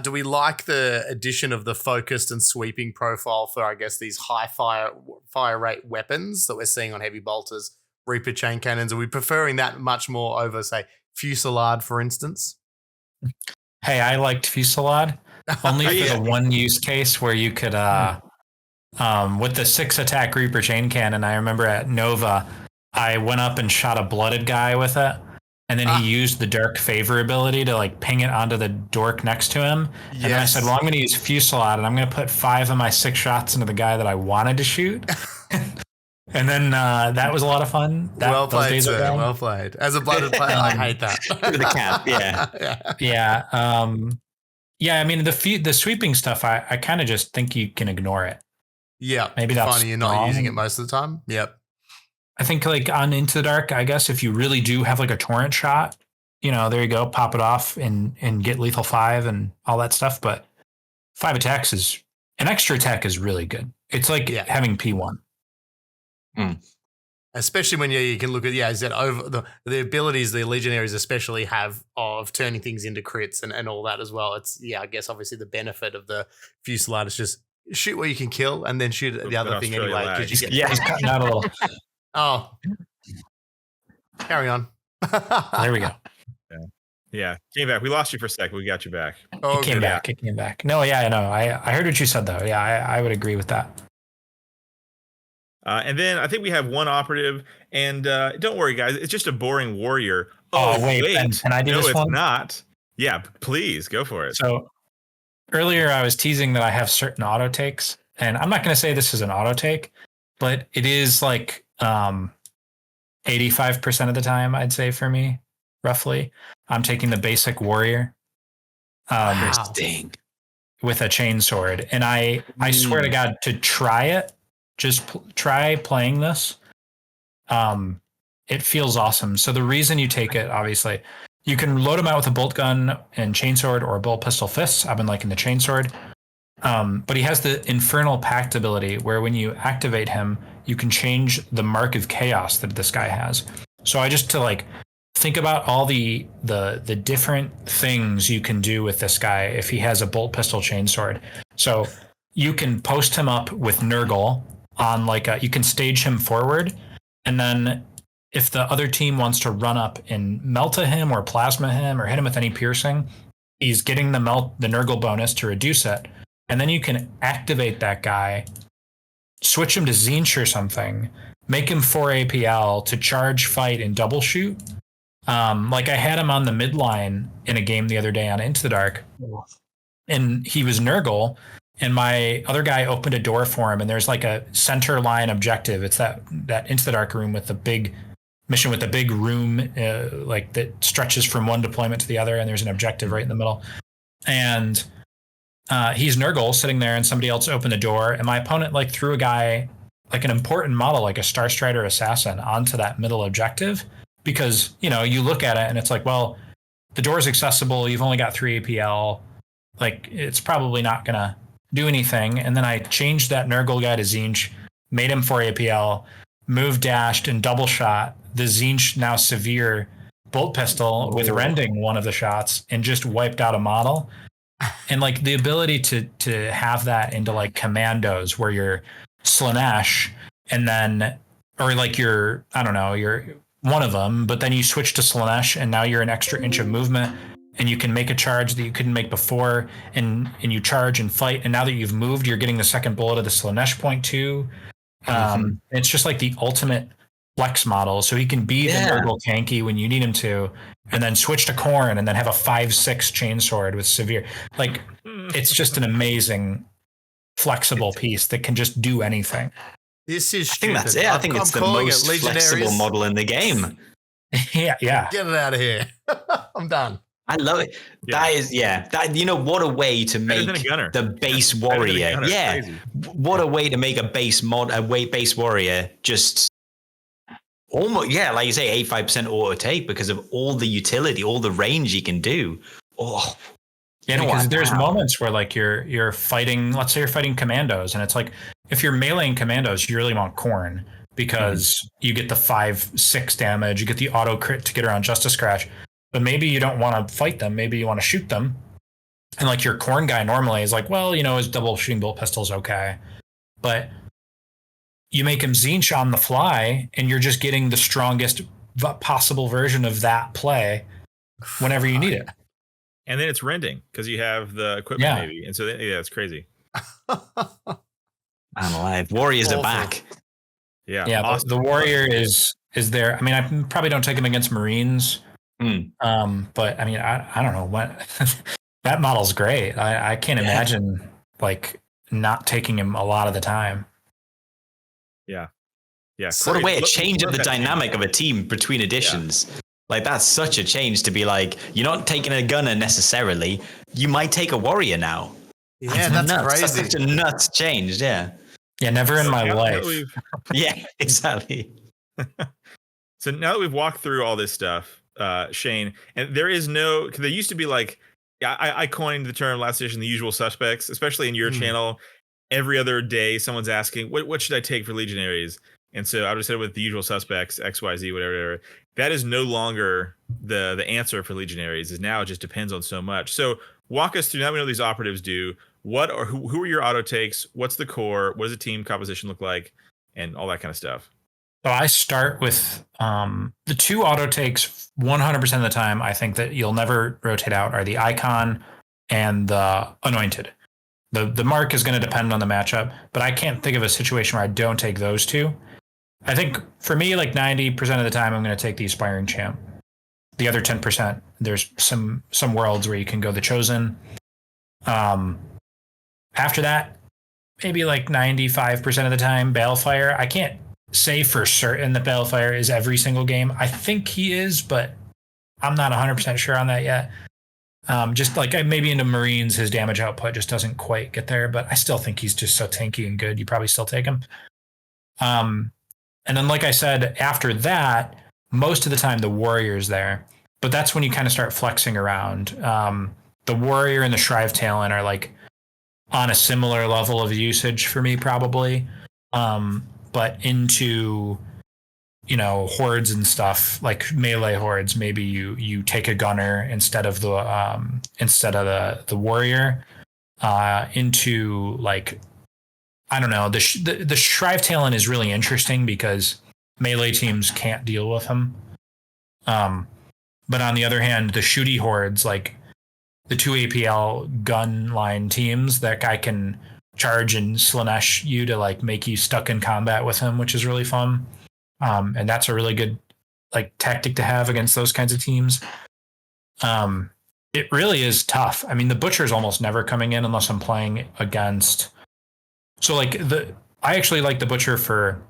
do we like the addition of the focused and sweeping profile for, I guess, these high fire rate weapons that we're seeing on heavy bolters, Reaper chain cannons? Are we preferring that much more over, say, Fusillade, for instance? Hey, I liked Fusillade only for the one use case where you could, with the 6 attack Reaper chain cannon. I remember at Nova, I went up and shot a blooded guy with it, and then he used the Dark Favor ability to like ping it onto the dork next to him. And then I said, well, I'm going to use Fusillade, and I'm going to put 5 of my 6 shots into the guy that I wanted to shoot. And then that was a lot of fun. Well played, sir. Well played. As a blooded player, I hate that. The cap, yeah. I mean, the sweeping stuff, I kind of just think you can ignore it. Yeah. Maybe that's funny you're not using it most of the time. Yep. I think like on Into the Dark, I guess if you really do have like a torrent shot, there you go, pop it off and get lethal 5 and all that stuff. But 5 attacks is an extra attack is really good. It's like having P1. Especially when you can look at is that over the abilities the Legionaries especially have of turning things into crits and all that as well. It's I guess obviously the benefit of the Fusillade is just shoot what you can kill and then shoot the other thing anyway. He's cutting out a little. Oh, carry on. There we go. Yeah, came back. We lost you for a second. We got you back. It came back. It came back. No, I know. I heard what you said though. Yeah, I would agree with that. And then I think we have one operative, and don't worry, guys. It's just a boring warrior. Oh wait. Can I do this one? No, it's not. Yeah, please go for it. So earlier I was teasing that I have certain auto takes, and I'm not going to say this is an auto take, but it is like 85% of the time, I'd say for me, roughly. I'm taking the basic warrior. Interesting. With a chainsword, and I swear to God, to try it. Just try playing this. It feels awesome. So the reason you take it, obviously, you can load him out with a bolt gun and chainsword or a bolt pistol fists. I've been liking the chainsword. But he has the Infernal Pact ability where when you activate him, you can change the mark of chaos that this guy has. So I just to think about all the different things you can do with this guy if he has a bolt pistol chainsword. So you can post him up with Nurgle on you can stage him forward, and then if the other team wants to run up and melta him or plasma him or hit him with any piercing, he's getting the Nurgle bonus to reduce it, and then you can activate that guy, switch him to Tzeentch or something, make him 4 APL to charge, fight, and double shoot. I had him on the midline in a game the other day on Into the Dark, and he was Nurgle. And my other guy opened a door for him, and there's a center line objective. It's that Into the Dark room with the big mission with the big room, that stretches from one deployment to the other, and there's an objective right in the middle. And he's Nurgle sitting there, and somebody else opened the door, and my opponent threw a guy, an important model, like a Starstrider assassin, onto that middle objective because you look at it and it's well, the door is accessible. You've only got 3 APL. It's probably not gonna do anything. And then I changed that Nurgle guy to Tzeentch, made him 4 APL, moved, dashed, and double shot the Tzeentch now severe bolt pistol with rending one of the shots and just wiped out a model. And the ability to have that into commandos where you're Slaanesh and then you're one of them, but then you switch to Slaanesh and now you're an extra inch of movement. And you can make a charge that you couldn't make before, and you charge and fight. And now that you've moved, you're getting the second bullet of the Slaanesh point too. It's just the ultimate flex model. So he can be the Nurgle tanky when you need him to, and then switch to Khorne and then have a 5/6 chainsword with severe. It's just an amazing flexible piece that can just do anything. This is I think that's it. I think it's the most flexible model in the game. Yeah. Get it out of here. I'm done. I love it. That is, what a way to make the base warrior. Yeah. What a way to make a base warrior just almost, like you say, 85% auto take because of all the utility, all the range you can do. Oh, yeah, because there's moments where you're fighting, let's say you're fighting commandos, and it's if you're meleeing commandos, you really want Khorne because you get the 5/6 damage, you get the auto crit to get around Justice Scratch. But maybe you don't want to fight them. Maybe you want to shoot them. And your Khorne guy normally is his double shooting bolt pistol is okay. But you make him Tzeentch on the fly, and you're just getting the strongest possible version of that play whenever you need it. And then it's rending because you have the equipment maybe. And so, it's crazy. I'm alive. Warriors are back. Yeah. Yeah, awesome. The warrior is there. I mean, I probably don't take him against Marines. But I mean, I don't know what that model's great. I can't imagine not taking him a lot of the time. Yeah. What a way to change up the dynamic of a team between editions. That's such a change to be you're not taking a gunner necessarily. You might take a warrior now. Yeah, that's crazy. That's such a nuts change. Yeah. Yeah, never in my life. Yeah, exactly. So now that we've walked through all this stuff, Shane, and there used to be Yeah, I coined the term last edition, the usual suspects, especially in your channel. Every other day, someone's asking, what should I take for Legionaries? And so I would have said with the usual suspects, XYZ, whatever. That is no longer the answer for Legionaries. Is now it just depends on so much. So walk us through. Now we know these operatives do. What or who are your auto takes? What's the core? What does the team composition look like? And all that kind of stuff. So I start with the two auto takes 100% of the time. I think that you'll never rotate out are the icon and the anointed. The mark is going to depend on the matchup, but I can't think of a situation where I don't take those two. I think for me, like 90% of the time, I'm going to take the aspiring champ. The other 10%, there's some worlds where you can go the chosen. After that, maybe like 95% of the time, Balefire. I can't say for certain that Balefire is every single game. I think he is, but I'm not 100% sure on that yet. Just like maybe into Marines, his damage output just doesn't quite get there, but I still think he's just so tanky and good. You probably still take him. And then, like I said, after that, most of the time the Warrior's there, but that's when you kind of start flexing around. The Warrior and the Shrive Talon are like on a similar level of usage for me, probably. But into, hordes and stuff like melee hordes, maybe you take a gunner instead of the warrior. Into like, I don't know, the Shrive Talon is really interesting because melee teams can't deal with him. But on the other hand, the shooty hordes, like the 2 APL gun line teams, that guy can charge and Slanesh you to like make you stuck in combat with him, which is really fun. And that's a really good like tactic to have against those kinds of teams. It really is tough. I mean, the Butcher's almost never coming in unless I'm playing against. So like I actually like the Butcher for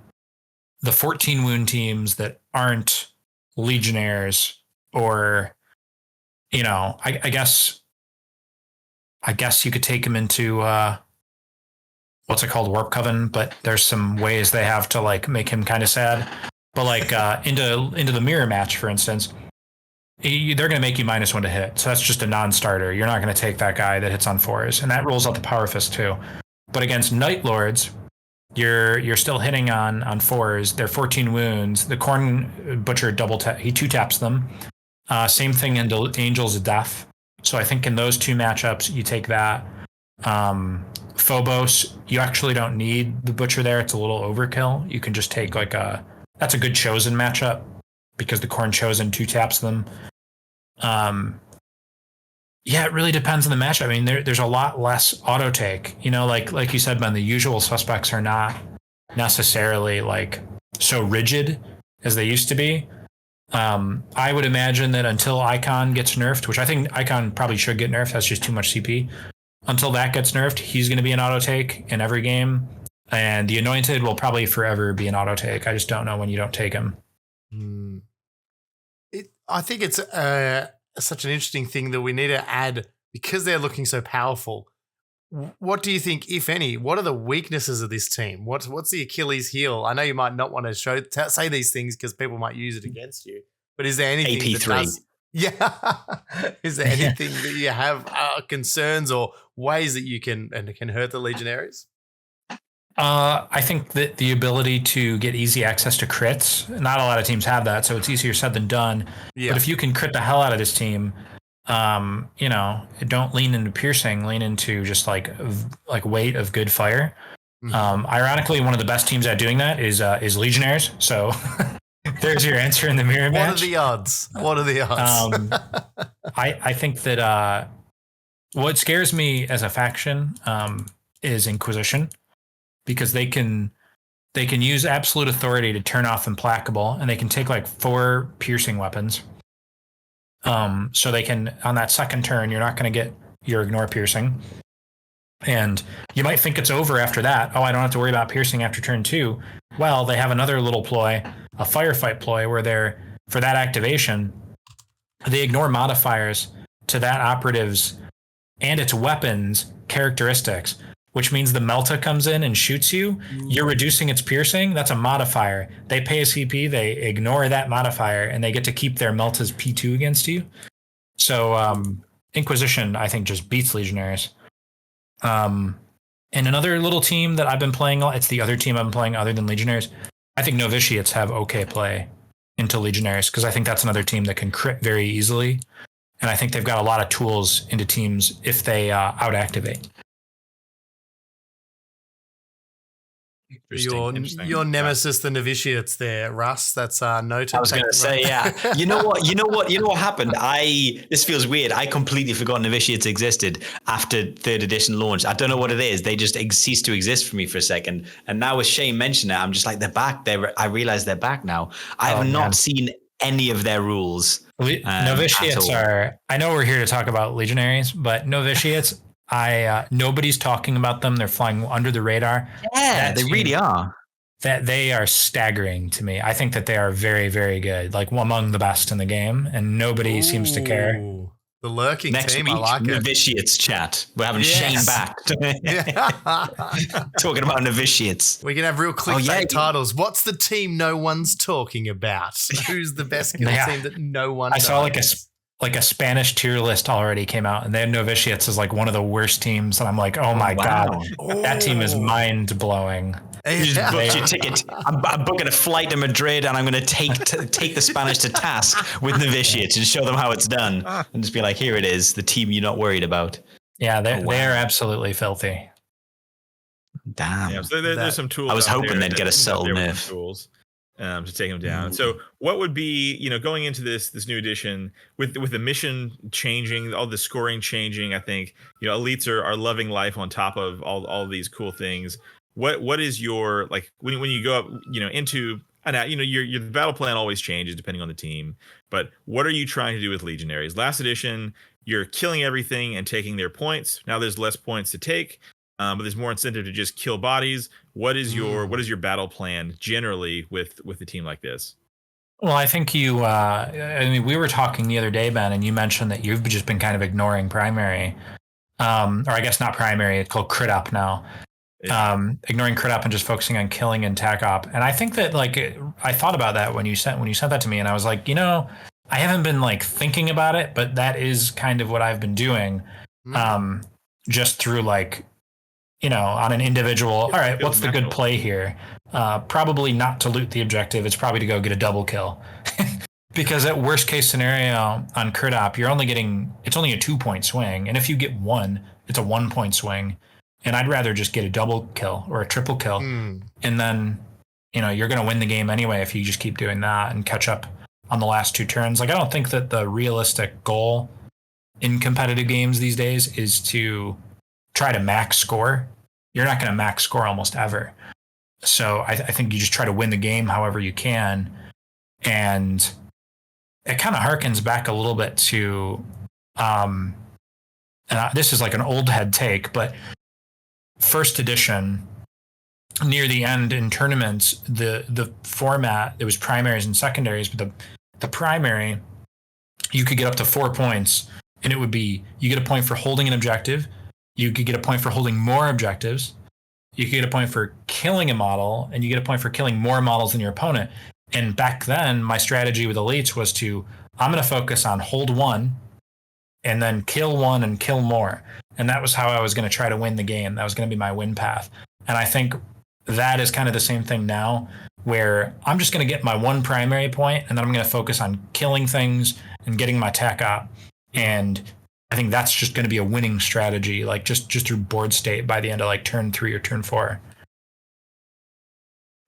the 14 wound teams that aren't Legionnaires or, I guess you could take him into what's it called, Warp Coven, but there's some ways they have to like make him kind of sad. But like into the mirror match, for instance, they're going to make you -1 to hit. So that's just a non-starter. You're not going to take that guy that hits on 4s, and that rolls out the Power Fist too. But against Night Lords, you're still hitting on 4s. They're 14 wounds. The Corn Butcher he 2-taps them. Same thing in Angels of Death. So I think in those two matchups, you take that. Phobos, you actually don't need the Butcher there. It's a little overkill. You can just take that's a good Chosen matchup because the Corn Chosen 2-taps them. Yeah, it really depends on the matchup. I mean, there's a lot less auto take. Like you said, Ben, the usual suspects are not necessarily like so rigid as they used to be. I would imagine that until Icon gets nerfed, which I think Icon probably should get nerfed, that's just too much CP. Until that gets nerfed, he's going to be an auto take in every game. And the Anointed will probably forever be an auto take. I just don't know when you don't take him. I think it's such an interesting thing that we need to add because they're looking so powerful. What do you think, if any, what are the weaknesses of this team? What's the Achilles heel? I know you might not want to say these things because people might use it against you, but is there anything AP3. that does? Yeah. Is there anything that you have concerns or ways that you can hurt the Legionaries? I think that the ability to get easy access to crits, not a lot of teams have that, so it's easier said than done. Yeah. But if you can crit the hell out of this team, don't lean into piercing, lean into just like weight of good fire. Mm-hmm. Ironically, one of the best teams at doing that is Legionnaires. So there's your answer in the mirror match. What are the odds? I think that what scares me as a faction is Inquisition. Because they can use absolute authority to turn off Implacable, and they can take like 4 piercing weapons. So they can, on that second turn, you're not going to get your ignore piercing. And you might think it's over after that. Oh, I don't have to worry about piercing after turn 2. Well, they have another little ploy, a firefight ploy, where for that activation, they ignore modifiers to that operative's and its weapons characteristics. Which means the Melta comes in and shoots you. You're reducing its piercing. That's a modifier. They pay a CP. They ignore that modifier, and they get to keep their Melta's P2 against you. So Inquisition, I think, just beats Legionaries. And another little team that I've been playing, it's the other team I've been playing other than Legionaries. I think Novitiates have okay play into Legionaries because I think that's another team that can crit very easily. And I think they've got a lot of tools into teams if they out-activate. Your nemesis, the novitiates there, Russ. That's noted. I was going to say, yeah. You know what happened? This feels weird. I completely forgot novitiates existed after third edition launched. I don't know what it is. They just ceased to exist for me for a second. And now with Shane mentioning it, I'm just like, they're back. I realize they're back now. I have not seen any of their rules. Novitiates are, I know we're here to talk about Legionaries, but novitiates, nobody's talking about them. They're flying under the radar. Yeah, they really are. That they are staggering to me. I think that they are very, very good, like among the best in the game, and nobody seems to care. The lurking Next team, week, I like it. Novitiates chat. We're having Shane back. Talking about novitiates. We can have real clickbait titles. What's the team no one's talking about? Who's the best team that no one knows? I saw like a Spanish tier list already came out, and they had novitiates as like one of the worst teams. And I'm like, oh my God, that team is mind blowing. You just booked your ticket. I'm booking a flight to Madrid, and I'm going to take the Spanish to task with novitiates and show them how it's done, and just be like, here it is, the team you're not worried about. Yeah, they are absolutely filthy. Damn. Yeah, so there's some tools. I was hoping they'd get a subtle nerf. Tools. To take them down. So what would be, going into this new edition with the mission changing, all the scoring changing, I think, elites are loving life on top of all these cool things. What is your, like, when you go up, into, and your battle plan always changes depending on the team, but what are you trying to do with Legionaries? Last edition, you're killing everything and taking their points. Now there's less points to take. But there's more incentive to just kill bodies. What is your battle plan generally with a team like this? Well, I think we were talking the other day, Ben, and you mentioned that you've just been kind of ignoring primary, or I guess not primary. It's called crit up now. Ignoring crit up and just focusing on killing and tac op. And I think that I thought about that when you sent that to me, and I was like, I haven't been thinking about it, but that is kind of what I've been doing, just through on an individual, all right, what's the good play here? Probably not to loot the objective. It's probably to go get a double kill. Because at worst case scenario on crit op, it's only a 2-point swing. And if you get one, it's a 1-point swing. And I'd rather just get a double kill or a triple kill. And then, you're going to win the game anyway if you just keep doing that and catch up on the last 2 turns. I don't think that the realistic goal in competitive games these days is to try to max score. You're not going to max score almost ever. So I think you just try to win the game however you can. And it kind of harkens back a little bit to, and this is like an old head take, but first edition, near the end in tournaments, the format, it was primaries and secondaries, but the primary, you could get up to 4 points, and it would be, you get a point for holding an objective. You could get a point for holding more objectives. You could get a point for killing a model, and you get a point for killing more models than your opponent. And back then, my strategy with elites was I'm going to focus on hold 1 and then kill 1 and kill more. And that was how I was going to try to win the game. That was going to be my win path. And I think that is kind of the same thing now, where I'm just going to get my 1 primary point, and then I'm going to focus on killing things and getting my tac op. And I think that's just going to be a winning strategy, just through board state by the end of turn 3 or turn 4.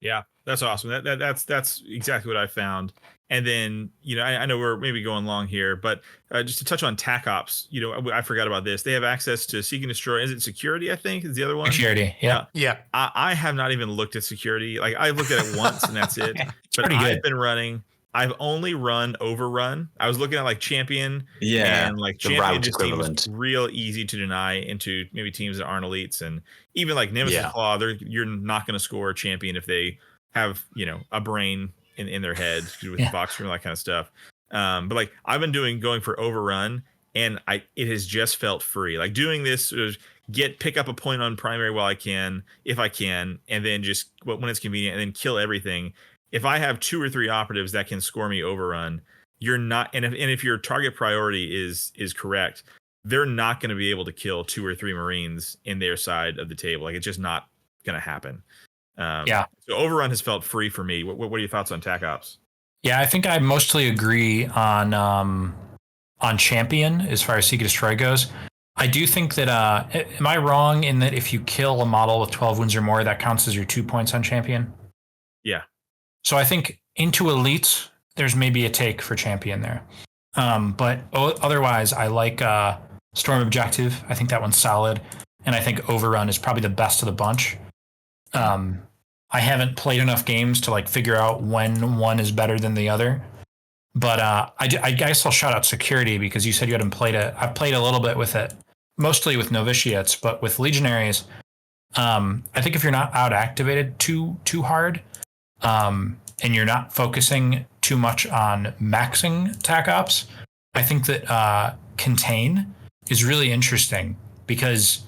Yeah, that's awesome. That's exactly what I found. And then, I know we're maybe going long here, but just to touch on tac ops, I forgot about this. They have access to seek and destroy. Is it security? I think is the other one. Security. Yeah. Yeah. I have not even looked at security. I've looked at it once and that's it. But pretty good. I've only run overrun. I was looking at champion. Yeah. And the champion route just equivalent. seems real easy to deny into maybe teams that aren't elites. And even Nemesis Claw, you're not going to score a champion if they have, a brain in their head with the box room, that kind of stuff. But I've been going for overrun, and it has just felt free. Doing this, pick up a point on primary while I can, if I can, and then just when it's convenient, and then kill everything. If I have 2 or 3 operatives that can score me overrun, you're not, and if your target priority is correct, they're not going to be able to kill 2 or 3 Marines in their side of the table. Like, it's just not going to happen. So Overrun has felt free for me. What are your thoughts on TAC Ops? Yeah, I think I mostly agree on Champion as far as Seek and Destroy goes. I do think that, am I wrong in that if you kill a model with 12 wounds or more, that counts as your 2 points on Champion? Yeah. So I think into Elite, there's maybe a take for Champion there. But otherwise, I like Storm Objective. I think that one's solid. And I think Overrun is probably the best of the bunch. I haven't played enough games to like figure out when one is better than the other. But I guess I'll shout out Security because you said you hadn't played it. I've played a little bit with it, mostly with Novitiates, but with Legionaries, I think if you're not out activated too hard, and you're not focusing too much on maxing TAC Ops, I think that Contain is really interesting because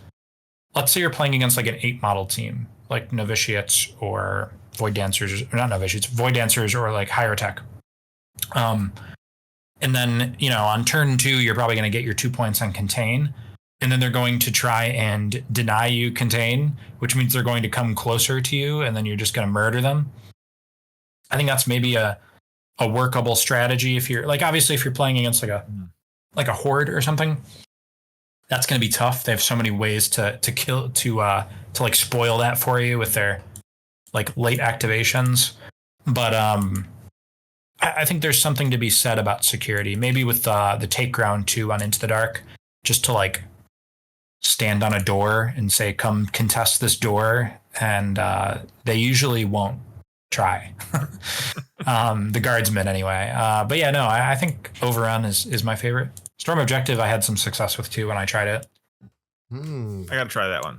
let's say you're playing against like an 8 model team, like Novitiates or Void Dancers, or not Novitiates, Void Dancers or like Higher Tech. And then, on turn 2, you're probably going to get your 2 points on Contain. And then they're going to try and deny you Contain, which means they're going to come closer to you and then you're just going to murder them. I think that's maybe a workable strategy if you're like, obviously if you're playing against like a horde or something, that's going to be tough. They have so many ways to kill, to like spoil that for you with their like late activations. But I think there's something to be said about Security, maybe with the take ground 2 on Into the Dark, just to like stand on a door and say, come contest this door. And they usually won't try. The guardsmen anyway. But yeah, no, I think Overrun is my favorite. Storm Objective I had some success with too when I tried it. I gotta try that one.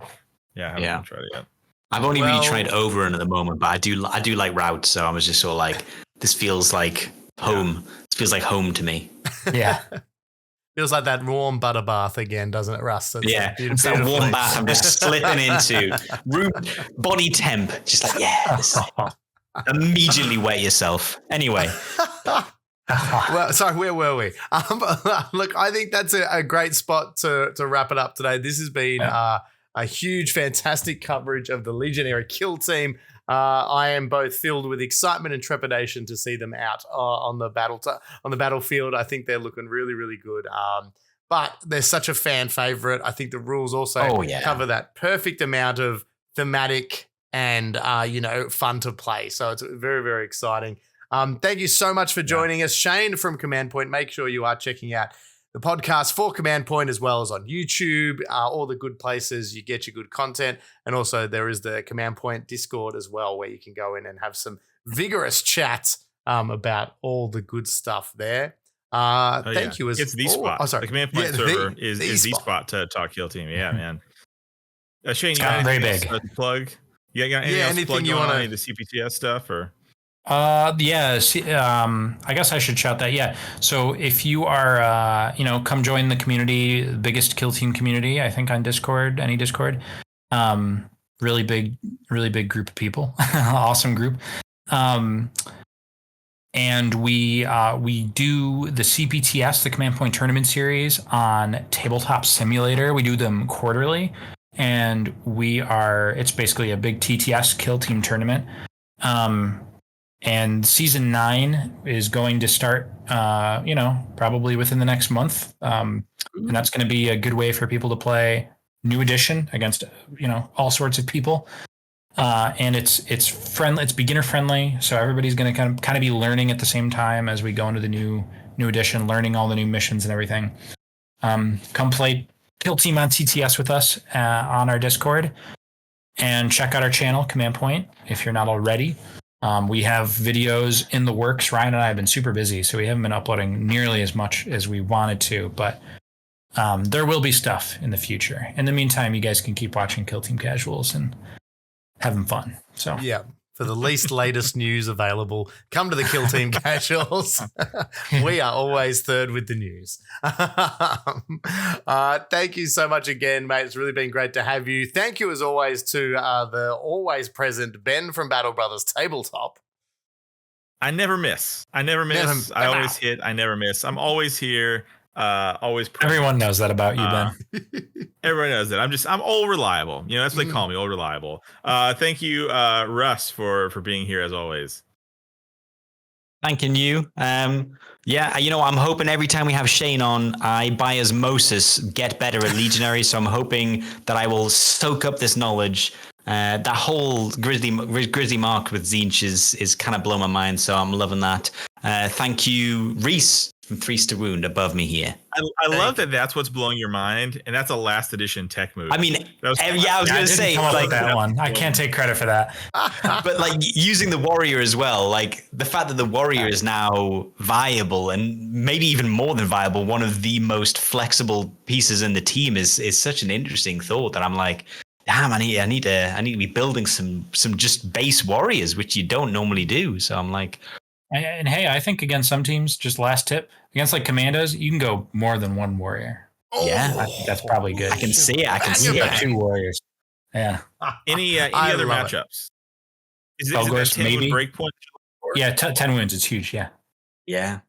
Yeah, I haven't tried it yet. I've only really tried Overrun at the moment, but I do like Route, so I was just sort of like, this feels like home. It feels like home to me. Yeah. Feels like that warm butter bath again, doesn't it, Russ? It's that warm bath I'm just slipping into. Room, body temp. Just like, immediately wet yourself. Anyway. Well, sorry, where were we? Look, I think that's a great spot to wrap it up today. This has been a huge, fantastic coverage of the Legionary Kill Team. I am both filled with excitement and trepidation to see them out on the battlefield. I think they're looking really, really good. But they're such a fan favorite. I think the rules also cover that perfect amount of thematic and fun to play. So it's very, very exciting. Thank you so much for joining us, Shane from Command Point. Make sure you are checking out the podcast for Command Point as well as on YouTube, all the good places you get your good content. And also there is the Command Point Discord as well, where you can go in and have some vigorous chats about all the good stuff there. Thank you. It's the spot. Oh, sorry. The Command Point server is the spot to talk Kill Team. Yeah, man. Shane, you got very anything else to plug? You got anything you want to the CPTS stuff or? I guess I should shout that. Yeah. So if you are, come join the community, the biggest Kill Team community, I think on Discord, any Discord, really big group of people, awesome group. And we do the CPTS, the Command Point Tournament Series on Tabletop Simulator. We do them quarterly, and it's basically a big TTS Kill Team tournament. And season 9 is going to start, probably within the next month. And that's going to be a good way for people to play New Edition against, all sorts of people. And it's friendly, it's beginner friendly. So everybody's going to kind of be learning at the same time as we go into the new edition, learning all the new missions and everything. Come play Kill Team on TTS with us on our Discord, and check out our channel, Command Point, if you're not already. We have videos in the works. Ryan and I have been super busy, so we haven't been uploading nearly as much as we wanted to, but there will be stuff in the future. In the meantime, you guys can keep watching Kill Team Casuals and having fun. So yeah, for the least latest news available, come to the Kill Team Casuals. We are always third with the news. Thank you so much again, mate. It's really been great to have you. Thank you as always to the always present Ben from Battle Brothers Tabletop. I never miss. I always hit. I never miss. I'm always here. Always Everyone knows that about you, Ben. Everyone knows that. I'm all reliable. You know, that's what they call me, all reliable. Thank you, Russ, for being here as always. Thanking you. Yeah, you know, I'm hoping every time we have Shane on, I buy osmosis, get better at Legionary. So I'm hoping that I will soak up this knowledge. That whole Grizzly Mark with Zinch is kind of blowing my mind. So I'm loving that. Thank you, Reese from Threes to Wound above me here. I love that that's what's blowing your mind, and that's a last edition tech move. I mean, I was going to say, come up like with that one. I can't take credit for that. But like using the warrior as well, like the fact that the warrior is now viable and maybe even more than viable, one of the most flexible pieces in the team is such an interesting thought that I'm like, damn, I need to be building some just base warriors, which you don't normally do. So I'm like, and hey, I think against some teams, just last tip, against like commandos, you can go more than one warrior. Yeah, I think that's probably good. I can see it. 2 warriors. Yeah. Any other matchups? Is it that 10 maybe breakpoint? Yeah, 10 wounds. It's huge. Yeah. Yeah.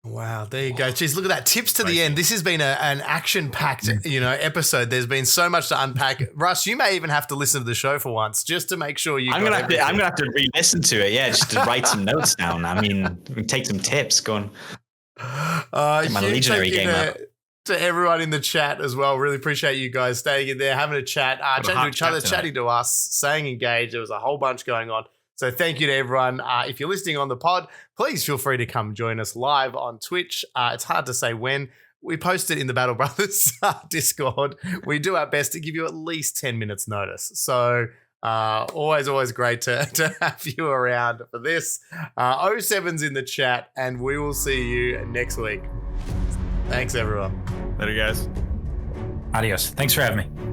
Wow, there you go. Jeez, look at that. Tips to the end. This has been an action-packed, episode. There's been so much to unpack. Russ, you may even have to listen to the show for once just to make sure you. I'm gonna have to re-listen to it. Yeah, just to write some notes down. I mean, take some tips. Go on. Get my Legionary game up. To everyone in the chat as well. Really appreciate you guys staying in there, having a chat, chatting to each other, chatting to us, saying engage. There was a whole bunch going on. So thank you to everyone. If you're listening on the pod, please feel free to come join us live on Twitch. It's hard to say when. We post it in the Battle Brothers Discord. We do our best to give you at least 10 minutes notice. So always great to have you around for this. 07's in the chat, and we will see you next week. Thanks, everyone. Later, guys. Adios. Thanks for having me.